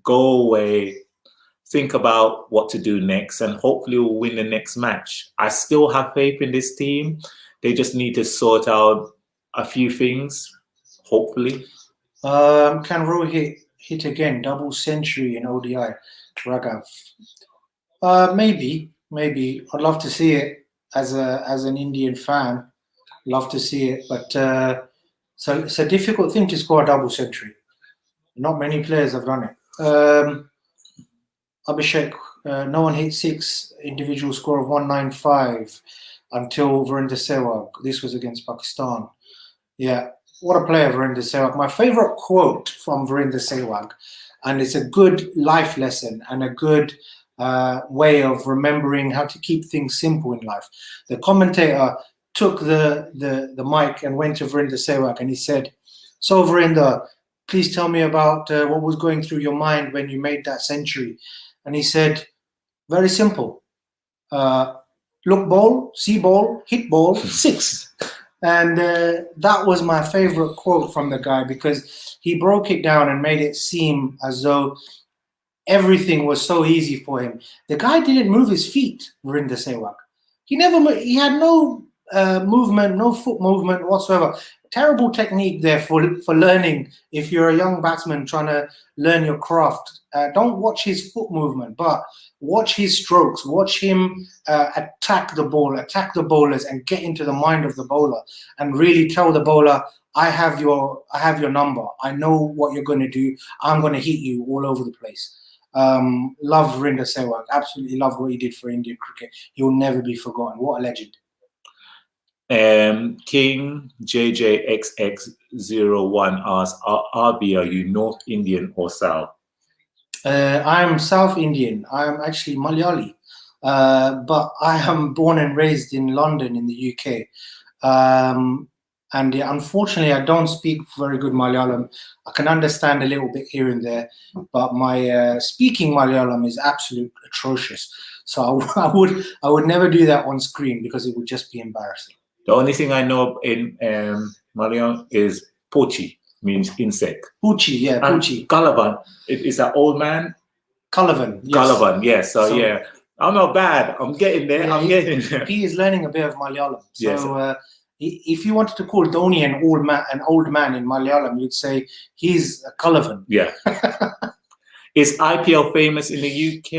go away, think about what to do next, and hopefully we'll win the next match. I still have faith in this team. They just need to sort out a few things, hopefully. Can Rohit hit again? Double century in ODI. Raghav. Maybe. I'd love to see it as an Indian fan. Love to see it, but so it's a difficult thing to score a double century. Not many players have done it. Abhishek, no one hit 6 individual score of 195 until Virender Sehwag. This was against Pakistan. Yeah, what a player, Virender Sehwag. My favorite quote from Virender Sehwag, and it's a good life lesson and a good way of remembering how to keep things simple in life. The commentator took the mic and went to Virender Sehwag and he said, "So Virender, please tell me about what was going through your mind when you made that century." And he said, very simple. Look ball, see ball, hit ball, 6. And that was my favorite quote from the guy because he broke it down and made it seem as though everything was so easy for him. The guy didn't move his feet, Virender Sehwag. He had no movement, no foot movement whatsoever. Terrible technique there for learning. If you're a young batsman trying to learn your craft, don't watch his foot movement, but watch his strokes. Watch him attack the ball, attack the bowlers, and get into the mind of the bowler, and really tell the bowler, "I have your number. I know what you're going to do. I'm going to hit you all over the place." Love Virender Sehwag. Absolutely love what he did for Indian cricket. He will never be forgotten. What a legend. King JJXX01 asks, Arbi, are you North Indian or South? I'm South Indian. I'm actually Malayali, but I am born and raised in London in the UK. And unfortunately, I don't speak very good Malayalam. I can understand a little bit here and there, but my speaking Malayalam is absolutely atrocious. So I would never do that on screen because it would just be embarrassing. The only thing I know in Malayalam is pochi, means insect. Poochie, yeah, Poochie. Calavan, is that old man? Calavan, yes. Calavan, yes. So yeah, I'm not bad. I'm getting there. Yeah, I'm getting there. He is learning a bit of Malayalam. So Yes. If you wanted to call Dhoni an old man in Malayalam, you'd say he's a Calavan. Yeah. Is IPL famous in the UK?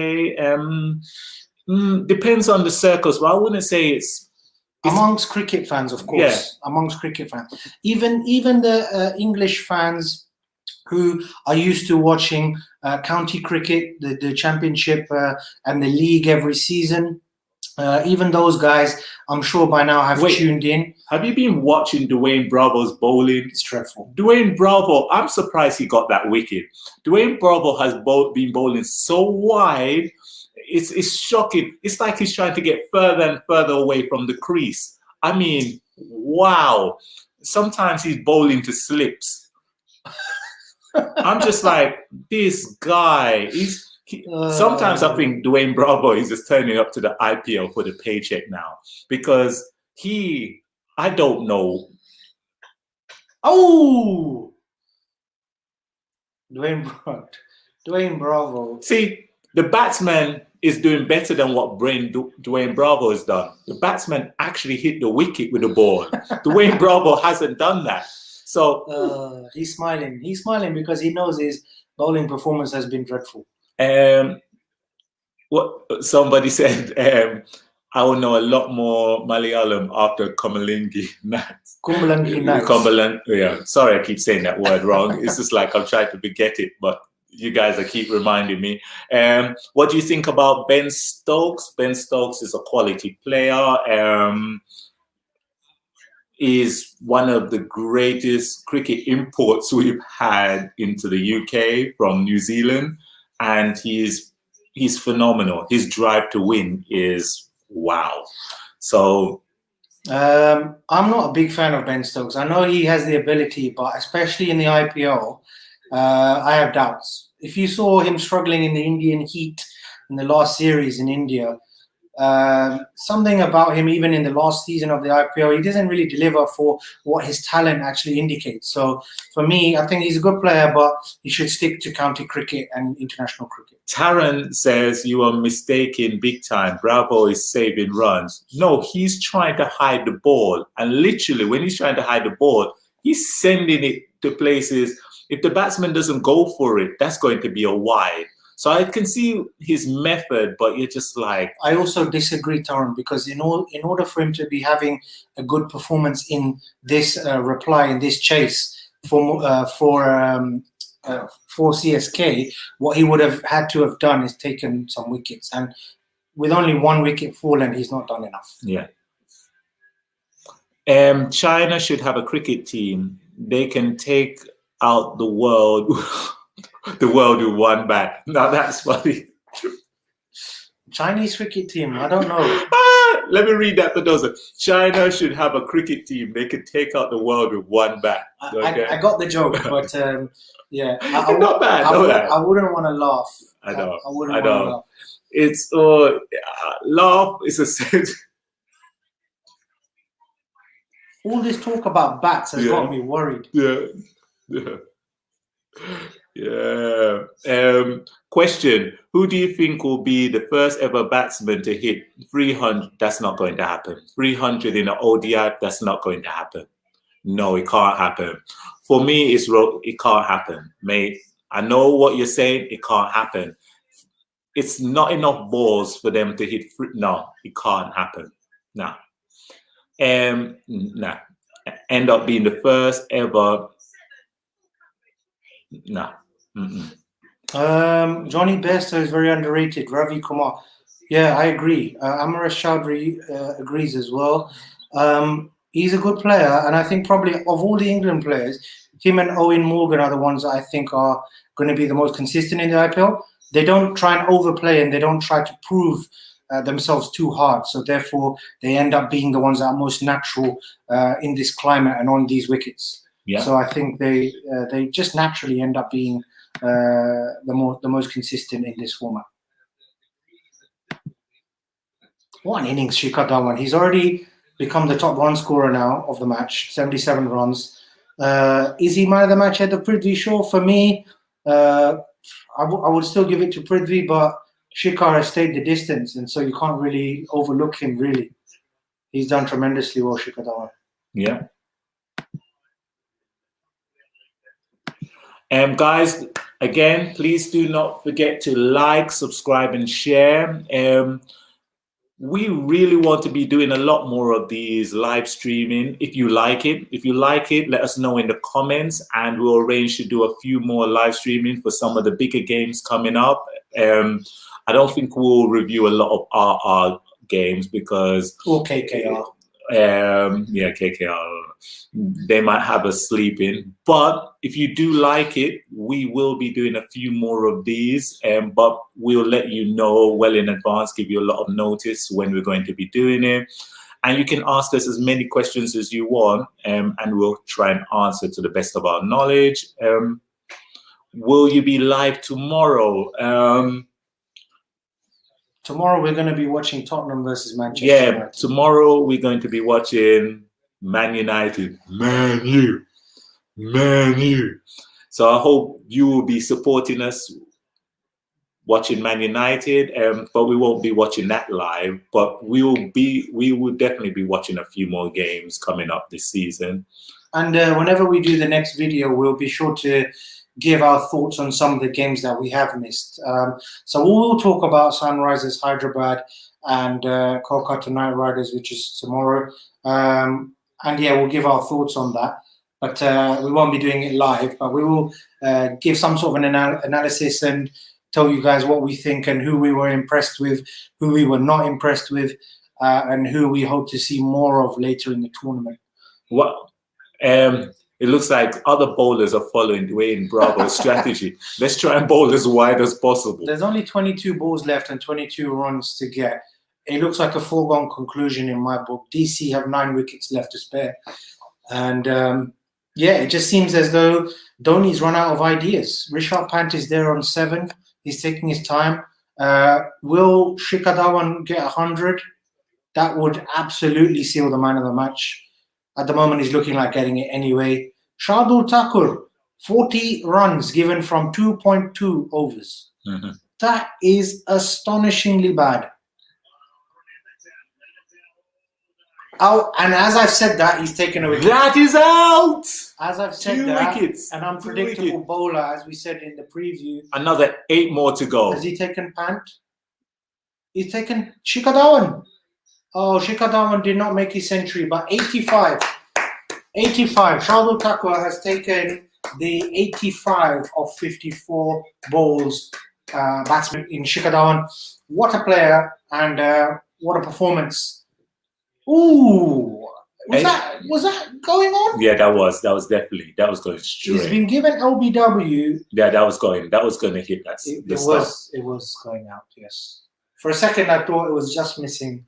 Depends on the circles, but I wouldn't say it's amongst cricket fans, of course. Yeah. Amongst cricket fans, even the English fans who are used to watching county cricket, the championship and the league every season. Even those guys, I'm sure by now have tuned in. Have you been watching Dwayne Bravo's bowling? It's dreadful. Dwayne Bravo, I'm surprised he got that wicket. Dwayne Bravo has been bowling so wide. It's shocking. It's like he's trying to get further and further away from the crease. I mean, wow. Sometimes he's bowling to slips. I'm just like, this guy. Sometimes I think Dwayne Bravo is just turning up to the IPL for the paycheck now because I don't know. Oh, Dwayne Bravo. See, the batsman is doing better than what Dwayne Bravo has done. The batsman actually hit the wicket with the ball. Dwayne Bravo hasn't done that. So he's smiling. He's smiling because he knows his bowling performance has been dreadful. What somebody said, I will know a lot more Malayalam after Komalingi nights. Komalingi nights. Yeah, sorry, I keep saying that word wrong. It's just like I'm trying to forget it, but you guys keep reminding me. What do you think about Ben Stokes? Ben Stokes is a quality player. Is one of the greatest cricket imports we've had into the UK from New Zealand, and he's phenomenal. His drive to win is wow. So I'm not a big fan of Ben Stokes. I know he has the ability, but especially in the IPL, I have doubts. If you saw him struggling in the Indian heat in the last series in India, something about him, even in the last season of the IPL, he doesn't really deliver for what his talent actually indicates. So for me, I think he's a good player, but he should stick to county cricket and international cricket. Taran says you are mistaken big time. Bravo is saving runs. No, he's trying to hide the ball. And literally, when he's trying to hide the ball, he's sending it to places. If the batsman doesn't go for it, that's going to be a wide. So I can see his method, but you're just like... I also disagree, Taran, because in order for him to be having a good performance in this reply, in this chase for CSK, what he would have had to have done is taken some wickets. And with only 1 wicket fallen, he's not done enough. Yeah. China should have a cricket team. They can take out the world... the world with one bat. Now that's funny. Chinese cricket team, I don't know. Let me read that for those. China should have a cricket team. They can take out the world with one bat. Okay? I got the joke, but yeah. Not bad. I wouldn't want to laugh. I know. I wouldn't want to laugh. It's laugh is a sense. All this talk about bats has got me worried. Yeah. Question: who do you think will be the first ever batsman to hit 300? That's not going to happen. 300 in an ODI. That's not going to happen. No, it can't happen. For me, it can't happen, mate. I know what you're saying. It can't happen. It's not enough balls for them to hit. No, it can't happen. No. Nah. End up being the first ever. No. Johnny Bairstow is very underrated. Ravi Kumar. Yeah, I agree. Amresh Chaudhary agrees as well. He's a good player, and I think probably of all the England players, him and Owen Morgan are the ones that I think are going to be the most consistent in the IPL. They don't try and overplay, and they don't try to prove themselves too hard. So therefore, they end up being the ones that are most natural in this climate and on these wickets. Yeah. So I think they just naturally end up being the most consistent in this format. What an innings, Shikhar Dhawan. He's already become the top run scorer now of the match, 77 runs. Is he man of the match at the Prithvi Shaw? For me, I would still give it to Prithvi, but Shikhar has stayed the distance, and so you can't really overlook him, really. He's done tremendously well, Shikhar Dhawan. Yeah. Guys, again, please do not forget to like, subscribe, and share. We really want to be doing a lot more of these live streaming. If you like it, let us know in the comments, and we'll arrange to do a few more live streaming for some of the bigger games coming up. I don't think we'll review a lot of RR games because... Or KKR. Yeah, KKR. They might have us sleeping. But if you do like it, we will be doing a few more of these. But we'll let you know well in advance, give you a lot of notice when we're going to be doing it. And you can ask us as many questions as you want, and we'll try and answer to the best of our knowledge. Will you be live tomorrow? Tomorrow we're going to be watching Tottenham versus Manchester United. Tomorrow we're going to be watching Man United. Man U. So I hope you will be supporting us watching Man United, but we won't be watching that live. But we will definitely be watching a few more games coming up this season. And whenever we do the next video, we'll be sure to give our thoughts on some of the games that we have missed. So we'll talk about Sunrisers Hyderabad and Kolkata Knight Riders, which is tomorrow. And yeah, we'll give our thoughts on that. But we won't be doing it live, but we will give some sort of an analysis and tell you guys what we think and who we were impressed with, who we were not impressed with, and who we hope to see more of later in the tournament. Well, it looks like other bowlers are following Dwayne Bravo's strategy. Let's try and bowl as wide as possible. There's only 22 balls left and 22 runs to get. It looks like a foregone conclusion in my book. DC have 9 wickets left to spare. And Yeah, it just seems as though Dhoni's run out of ideas. Rishabh Pant is there on 7. He's taking his time. Will Shikhar Dhawan get 100? That would absolutely seal the man of the match. At the moment, he's looking like getting it anyway. Shardul Thakur, 40 runs given from 2.2 overs. Mm-hmm. That is astonishingly bad. Oh, and as I've said that, he's taken a wicket. That is out. As I've said 2 that, wickets. an unpredictable bowler, as we said in the preview. Another 8 more to go. Has he taken Pant? He's taken Shikhar Dhawan. Oh, Shikhar Dhawan did not make his century, but 85. 85. Shardul Thakur has taken the 85 of 54 balls batsman in Shikhar Dhawan. What a player and what a performance. Ooh. Was that going on? Yeah, that was definitely going straight. He's been given LBW. Yeah, that was going to hit that. It was going out, yes. For a second I thought it was just missing.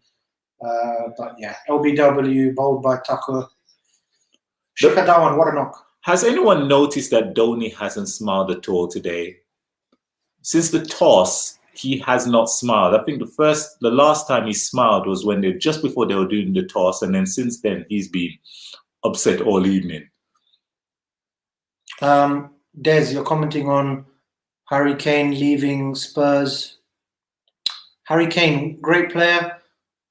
But yeah, LBW bowled by Tucker. Shikhar Dhawan, what a knock. Has anyone noticed that Dhoni hasn't smiled at all today? Since the toss, he has not smiled. I think the last time he smiled was when just before they were doing the toss, and then since then he's been upset all evening. Des, you're commenting on Harry Kane leaving Spurs. Harry Kane, great player,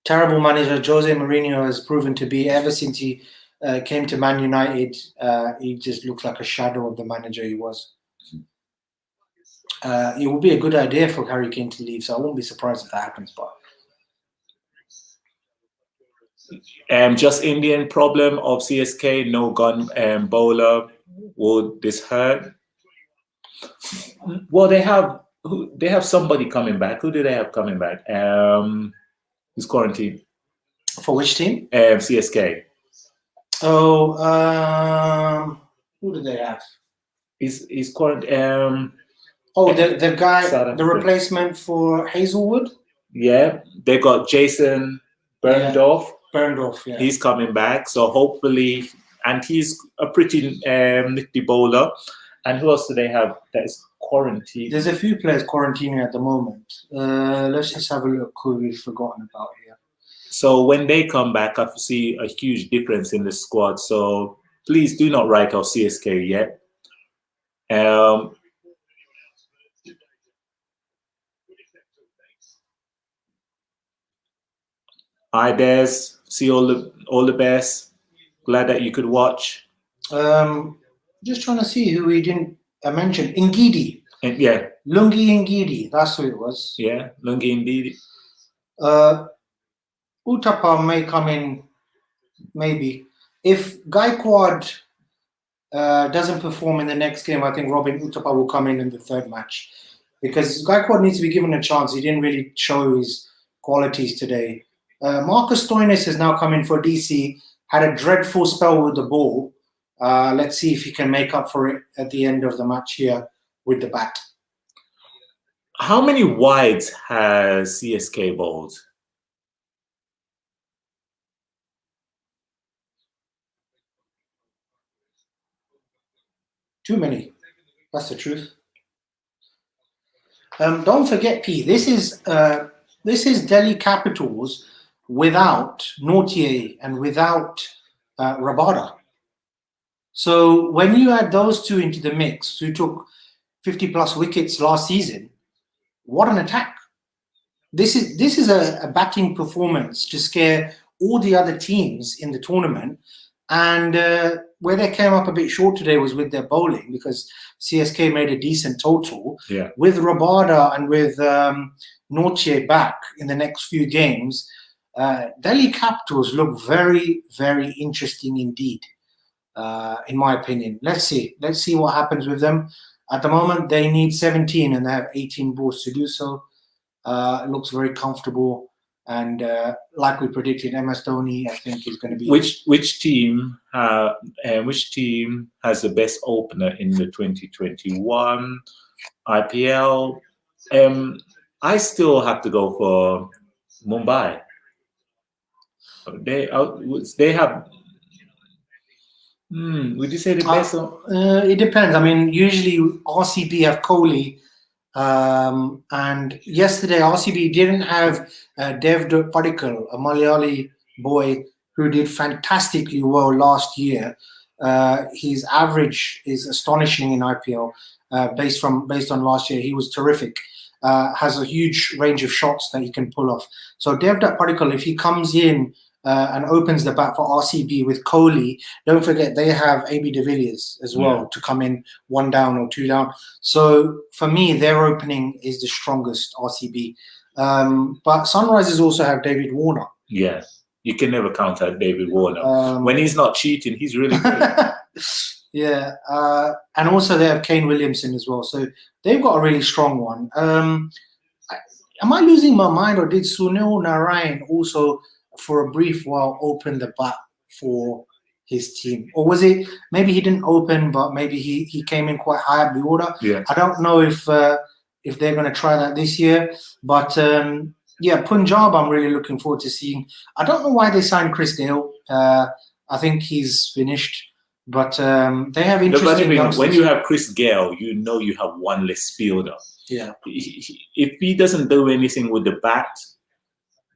terrible manager. Jose Mourinho has proven to be, ever since he came to Man United, he just looks like a shadow of the manager he was. It would be a good idea for Harry Kane to leave, so I won't be surprised if that happens. But just Indian problem of CSK, no gun bowler. Would this hurt? Well, they have somebody coming back. Who do they have coming back? Who's quarantined? For which team? CSK. Oh, who do they have? He's quarantined. The guy, the replacement for Hazelwood? Yeah, they got Jason Berndorf. Yeah. He's coming back, so hopefully, and he's a pretty nifty bowler. And who else do they have that is quarantined? There's a few players quarantining at the moment. Let's just have a look who we've forgotten about here. So when they come back, I see a huge difference in the squad. So please do not write off CSK yet. Hi, Des. See all the best. Glad that you could watch. Just trying to see who we didn't mention. Ngidi. Yeah. Lungi Ngidi. That's who it was. Yeah, Lungi Ngidi. Uthappa may come in, maybe. If Gaikwad doesn't perform in the next game, I think Robin Uthappa will come in the third match. Because Gaikwad needs to be given a chance. He didn't really show his qualities today. Marcus Stoinis has now come in for DC. Had a dreadful spell with the ball. Let's see if he can make up for it at the end of the match here with the bat. How many wides has CSK bowled? Too many. That's the truth. Don't forget, P. This is Delhi Capitals without Nautier and without Rabada. So when you add those two into the mix, who took 50+ wickets last season, what an attack! This is a batting performance to scare all the other teams in the tournament. And where they came up a bit short today was with their bowling, because CSK made a decent total. Yeah. With Rabada and with Nautier back in the next few games, Delhi Capitals look very, very interesting indeed, in my opinion. Let's see what happens with them. At the moment, they need 17 and they have 18 balls to do so. It looks very comfortable. And like we predicted, MS Dhoni, I think, is going to be. Which team has the best opener in the 2021 IPL? I still have to go for Mumbai. They have Would you say the best? It depends. I mean, usually RCB have Kohli, and yesterday RCB didn't have Dev Padikkal, a Malayali boy who did fantastically well last year. His average is astonishing in IPL. Based on last year, he was terrific. Has a huge range of shots that he can pull off. So Devdutt Padikkal, if he comes in and opens the bat for RCB with Kohli, don't forget they have AB de Villiers as well to come in 1 down or 2 down. So for me, their opening is the strongest, RCB. But Sunrisers also have David Warner. Yeah, you can never count out David Warner. When he's not cheating, he's really good. Yeah, and also they have Kane Williamson as well. So they've got a really strong one. Am I losing my mind, or did Sunil Narayan also, for a brief while, open the bat for his team? Or was it, maybe he didn't open, but maybe he came in quite high up the order? Yeah. I don't know if they're going to try that this year. But yeah, Punjab, I'm really looking forward to seeing. I don't know why they signed Chris Gale. I think he's finished. But they have interesting youngsters. When you have Chris Gale, you know you have one less fielder. Yeah. If he doesn't do anything with the bat,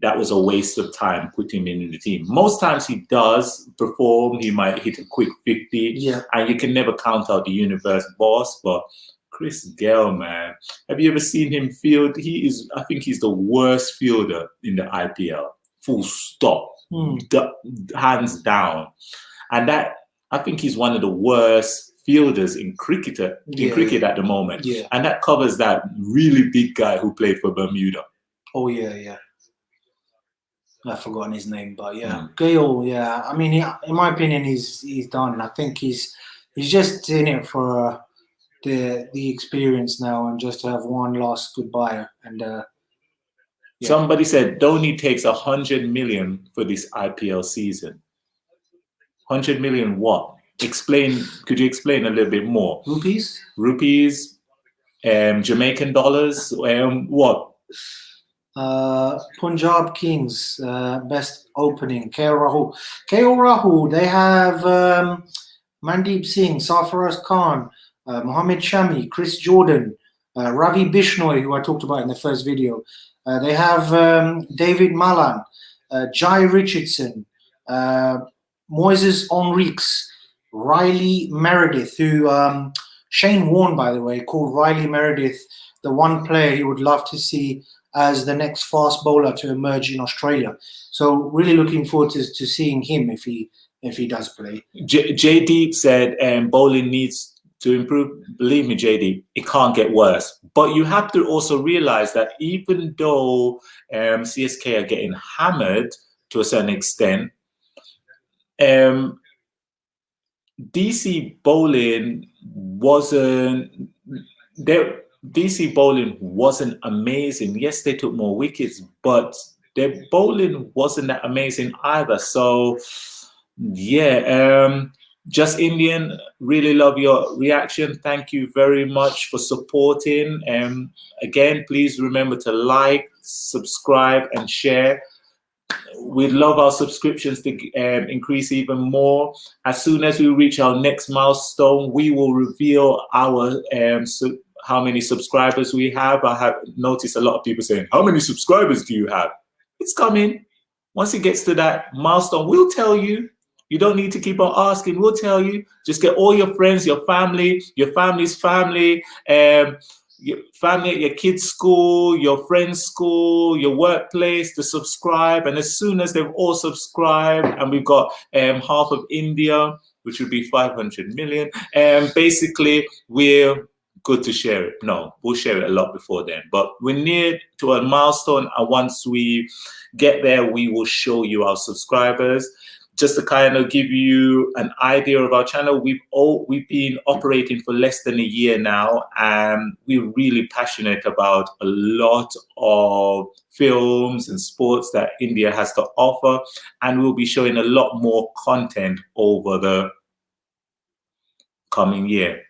that was a waste of time putting him in the team. Most times he does perform. He might hit a quick 50. And you can never count out the universe boss. But Chris Gale, man, have you ever seen him field? I think he's the worst fielder in the IPL. Full stop. Hands down. And that, I think he's one of the worst fielders in cricket at the moment. Yeah. And that covers that really big guy who played for Bermuda. Oh, yeah. I've forgotten his name, but yeah. Gale, yeah. I mean, in my opinion, he's done. I think he's just in it for the experience now, and just to have one last goodbye. And somebody said Dhoni takes 100 million for this IPL season. 100 million what? Could you explain a little bit more? Rupees, Jamaican dollars, what? Punjab Kings, best opening, KL Rahul. They have Mandeep Singh, Sarfaraz Khan, Mohammed Shami, Chris Jordan, Ravi Bishnoi, who I talked about in the first video. They have David Malan, Jai Richardson, Moises Henriques, Riley Meredith, who Shane Warne, by the way, called Riley Meredith the one player he would love to see as the next fast bowler to emerge in Australia. So really looking forward to seeing him if he does play. JD said bowling needs to improve. Believe me, JD, it can't get worse. But you have to also realize that even though CSK are getting hammered to a certain extent, DC bowling wasn't amazing. Yes, they took more wickets, but their bowling wasn't that amazing either. So yeah, Just Indian, really love your reaction. Thank you very much for supporting. Again, please remember to like, subscribe, and share. We'd love our subscriptions to increase even more. As soon as we reach our next milestone, we will reveal our how many subscribers we have. I have noticed a lot of people saying, how many subscribers do you have? It's coming. Once it gets to that milestone, we'll tell you. You don't need to keep on asking. We'll tell you. Just get all your friends, your family, your family's family, your family at your kids' school, your friends' school, your workplace to subscribe. And as soon as they've all subscribed, and we've got half of India, which would be 500 million, basically we're good to share it. No, we'll share it a lot before then. But we're near to a milestone, and once we get there, we will show you our subscribers. Just to kind of give you an idea of our channel, we've been operating for less than a year now, and we're really passionate about a lot of films and sports that India has to offer, and we'll be showing a lot more content over the coming year.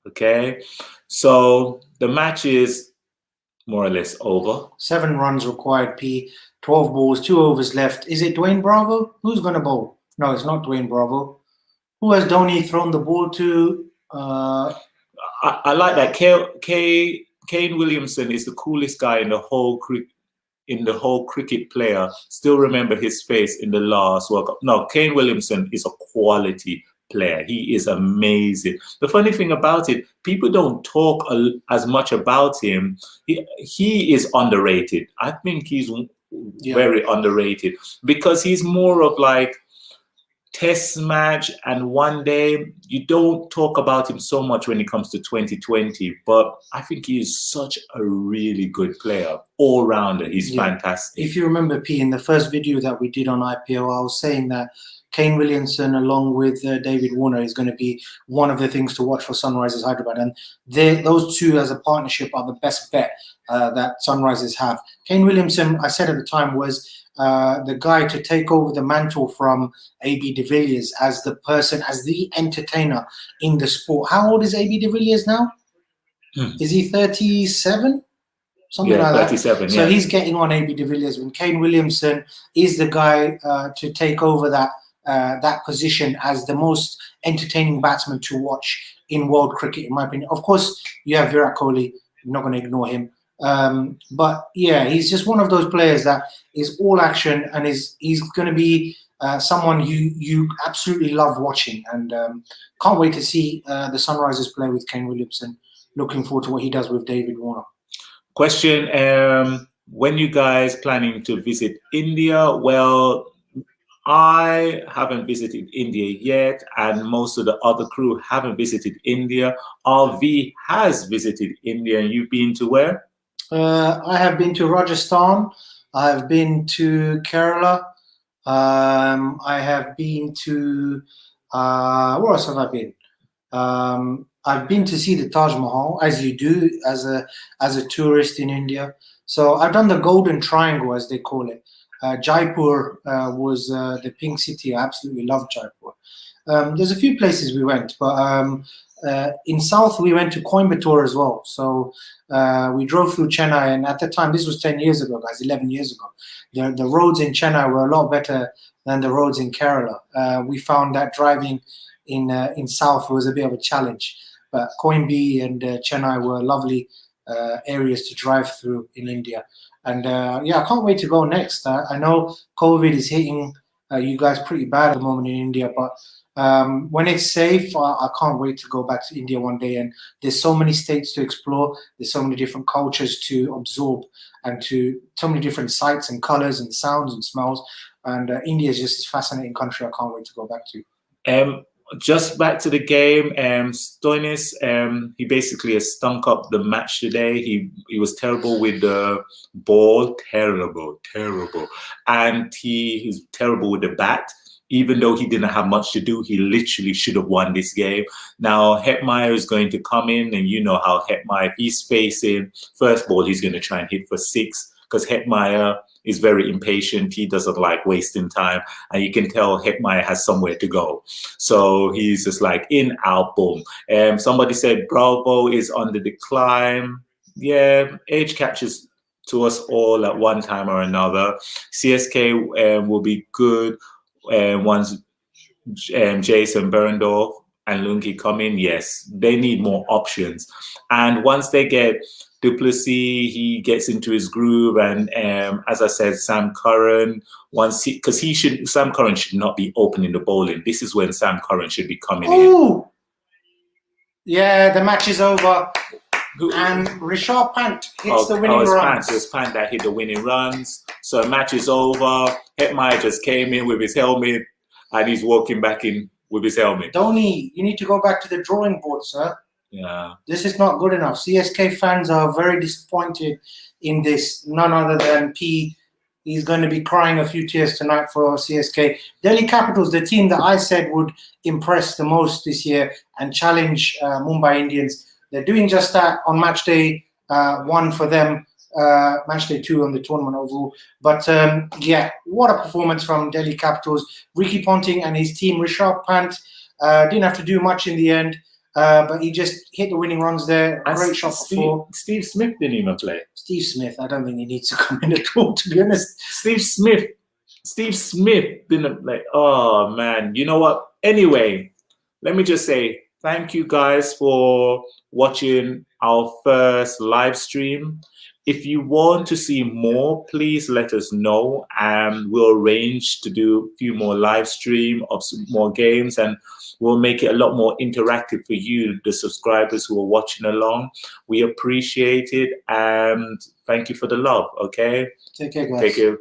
Okay, so the match is more or less over. 7 runs required, P. 12 balls, 2 overs left. Is it Dwayne Bravo? Who's going to bowl? No, it's not Dwayne Bravo. Who has Dhoni thrown the ball to? I like that. Kane Williamson is the coolest guy in the whole cricket player. Still remember his face in the last World Cup. No, Kane Williamson is a quality player. He is amazing. The funny thing about it, people don't talk as much about him. He is underrated. I think he's very underrated because he's more of like test match and one day. You don't talk about him so much when it comes to 2020, but I think he is such a really good player, all rounder. He's fantastic. If you remember, P, in the first video that we did on IPL, I was saying that Kane Williamson along with David Warner is going to be one of the things to watch for Sunrisers Hyderabad, and those two as a partnership are the best bet that Sunrisers have. Kane Williamson, I said at the time, was the guy to take over the mantle from AB de Villiers as the person, as the entertainer in the sport. How old is AB de Villiers now? Is he 37? Something like 37, that. So he's getting on AB de Villiers. When Kane Williamson is the guy to take over that position as the most entertaining batsman to watch in world cricket, in my opinion. Of course, you have Virat Kohli. I'm not going to ignore him. But yeah, he's just one of those players that is all action, and he's going to be someone you absolutely love watching, and can't wait to see the Sunrisers play with Kane Williamson. Looking forward to what he does with David Warner. Question, when you guys planning to visit India? Well, I haven't visited India yet, and most of the other crew haven't visited India. RV has visited India, and you've been to where? I have been to Rajasthan. I have been to Kerala. I have been to where else have I been? I've been to see the Taj Mahal, as you do as a tourist in India. So I've done the Golden Triangle, as they call it. Jaipur was the pink city. I absolutely love Jaipur. There's a few places we went, but in South we went to Coimbatore as well. So we drove through Chennai, and at the time, this was 10 years ago, guys, 11 years ago. The roads in Chennai were a lot better than the roads in Kerala. We found that driving in South was a bit of a challenge, but Coimbatore and Chennai were lovely areas to drive through in India. And yeah, I can't wait to go next. I know COVID is hitting you guys pretty bad at the moment in India, but when it's safe, I can't wait to go back to India one day. And there's so many states to explore. There's so many different cultures to absorb, and to so many different sights and colors and sounds and smells. And India is just a fascinating country. I can't wait to go back to. Just back to the game, Stoinis, he basically has stunk up the match today. He was terrible with the ball, terrible. And he's terrible with the bat. Even though he didn't have much to do, he literally should have won this game. Now, Hetmeyer is going to come in, and you know how Hetmeyer, if he's facing first ball, he's going to try and hit for 6, because Hetmeyer is very impatient. He doesn't like wasting time, and you can tell Hetmeyer has somewhere to go. So he's just like in, out, boom. Somebody said Bravo is on the decline. Yeah, age catches to us all at one time or another. CSK will be good once Jason Berndorf and Lungi come in. Yes, they need more options. And once they get Duplessis, he gets into his groove, and as I said, Sam Curran, Sam Curran should not be opening the bowling. This is when Sam Curran should be coming in. Yeah, the match is over. And Rishabh Pant hits the winning runs. It was Pant that hit the winning runs. So the match is over. Hetmeyer just came in with his helmet, and he's walking back in with his helmet. Dhoni, you need to go back to the drawing board, sir. Yeah. This is not good enough. CSK fans are very disappointed in this. None other than P. He's going to be crying a few tears tonight for CSK. Delhi Capitals, the team that I said would impress the most this year and challenge Mumbai Indians. They're doing just that on match day 1 for them, match day 2 on the tournament overall. But yeah, what a performance from Delhi Capitals. Ricky Ponting and his team. Rishabh Pant didn't have to do much in the end, but he just hit the winning runs there. Great shot for 4. Steve Smith didn't even play. Steve Smith, I don't think he needs to come in at all, to be honest. Steve Smith didn't play. Oh, man. You know what? Anyway, let me just say thank you guys for watching our first live stream. If you want to see more, please let us know, and we'll arrange to do a few more live stream of some more games, and we'll make it a lot more interactive for you, the subscribers who are watching along. We appreciate it, and thank you for the love. Okay, Take care, guys. take care.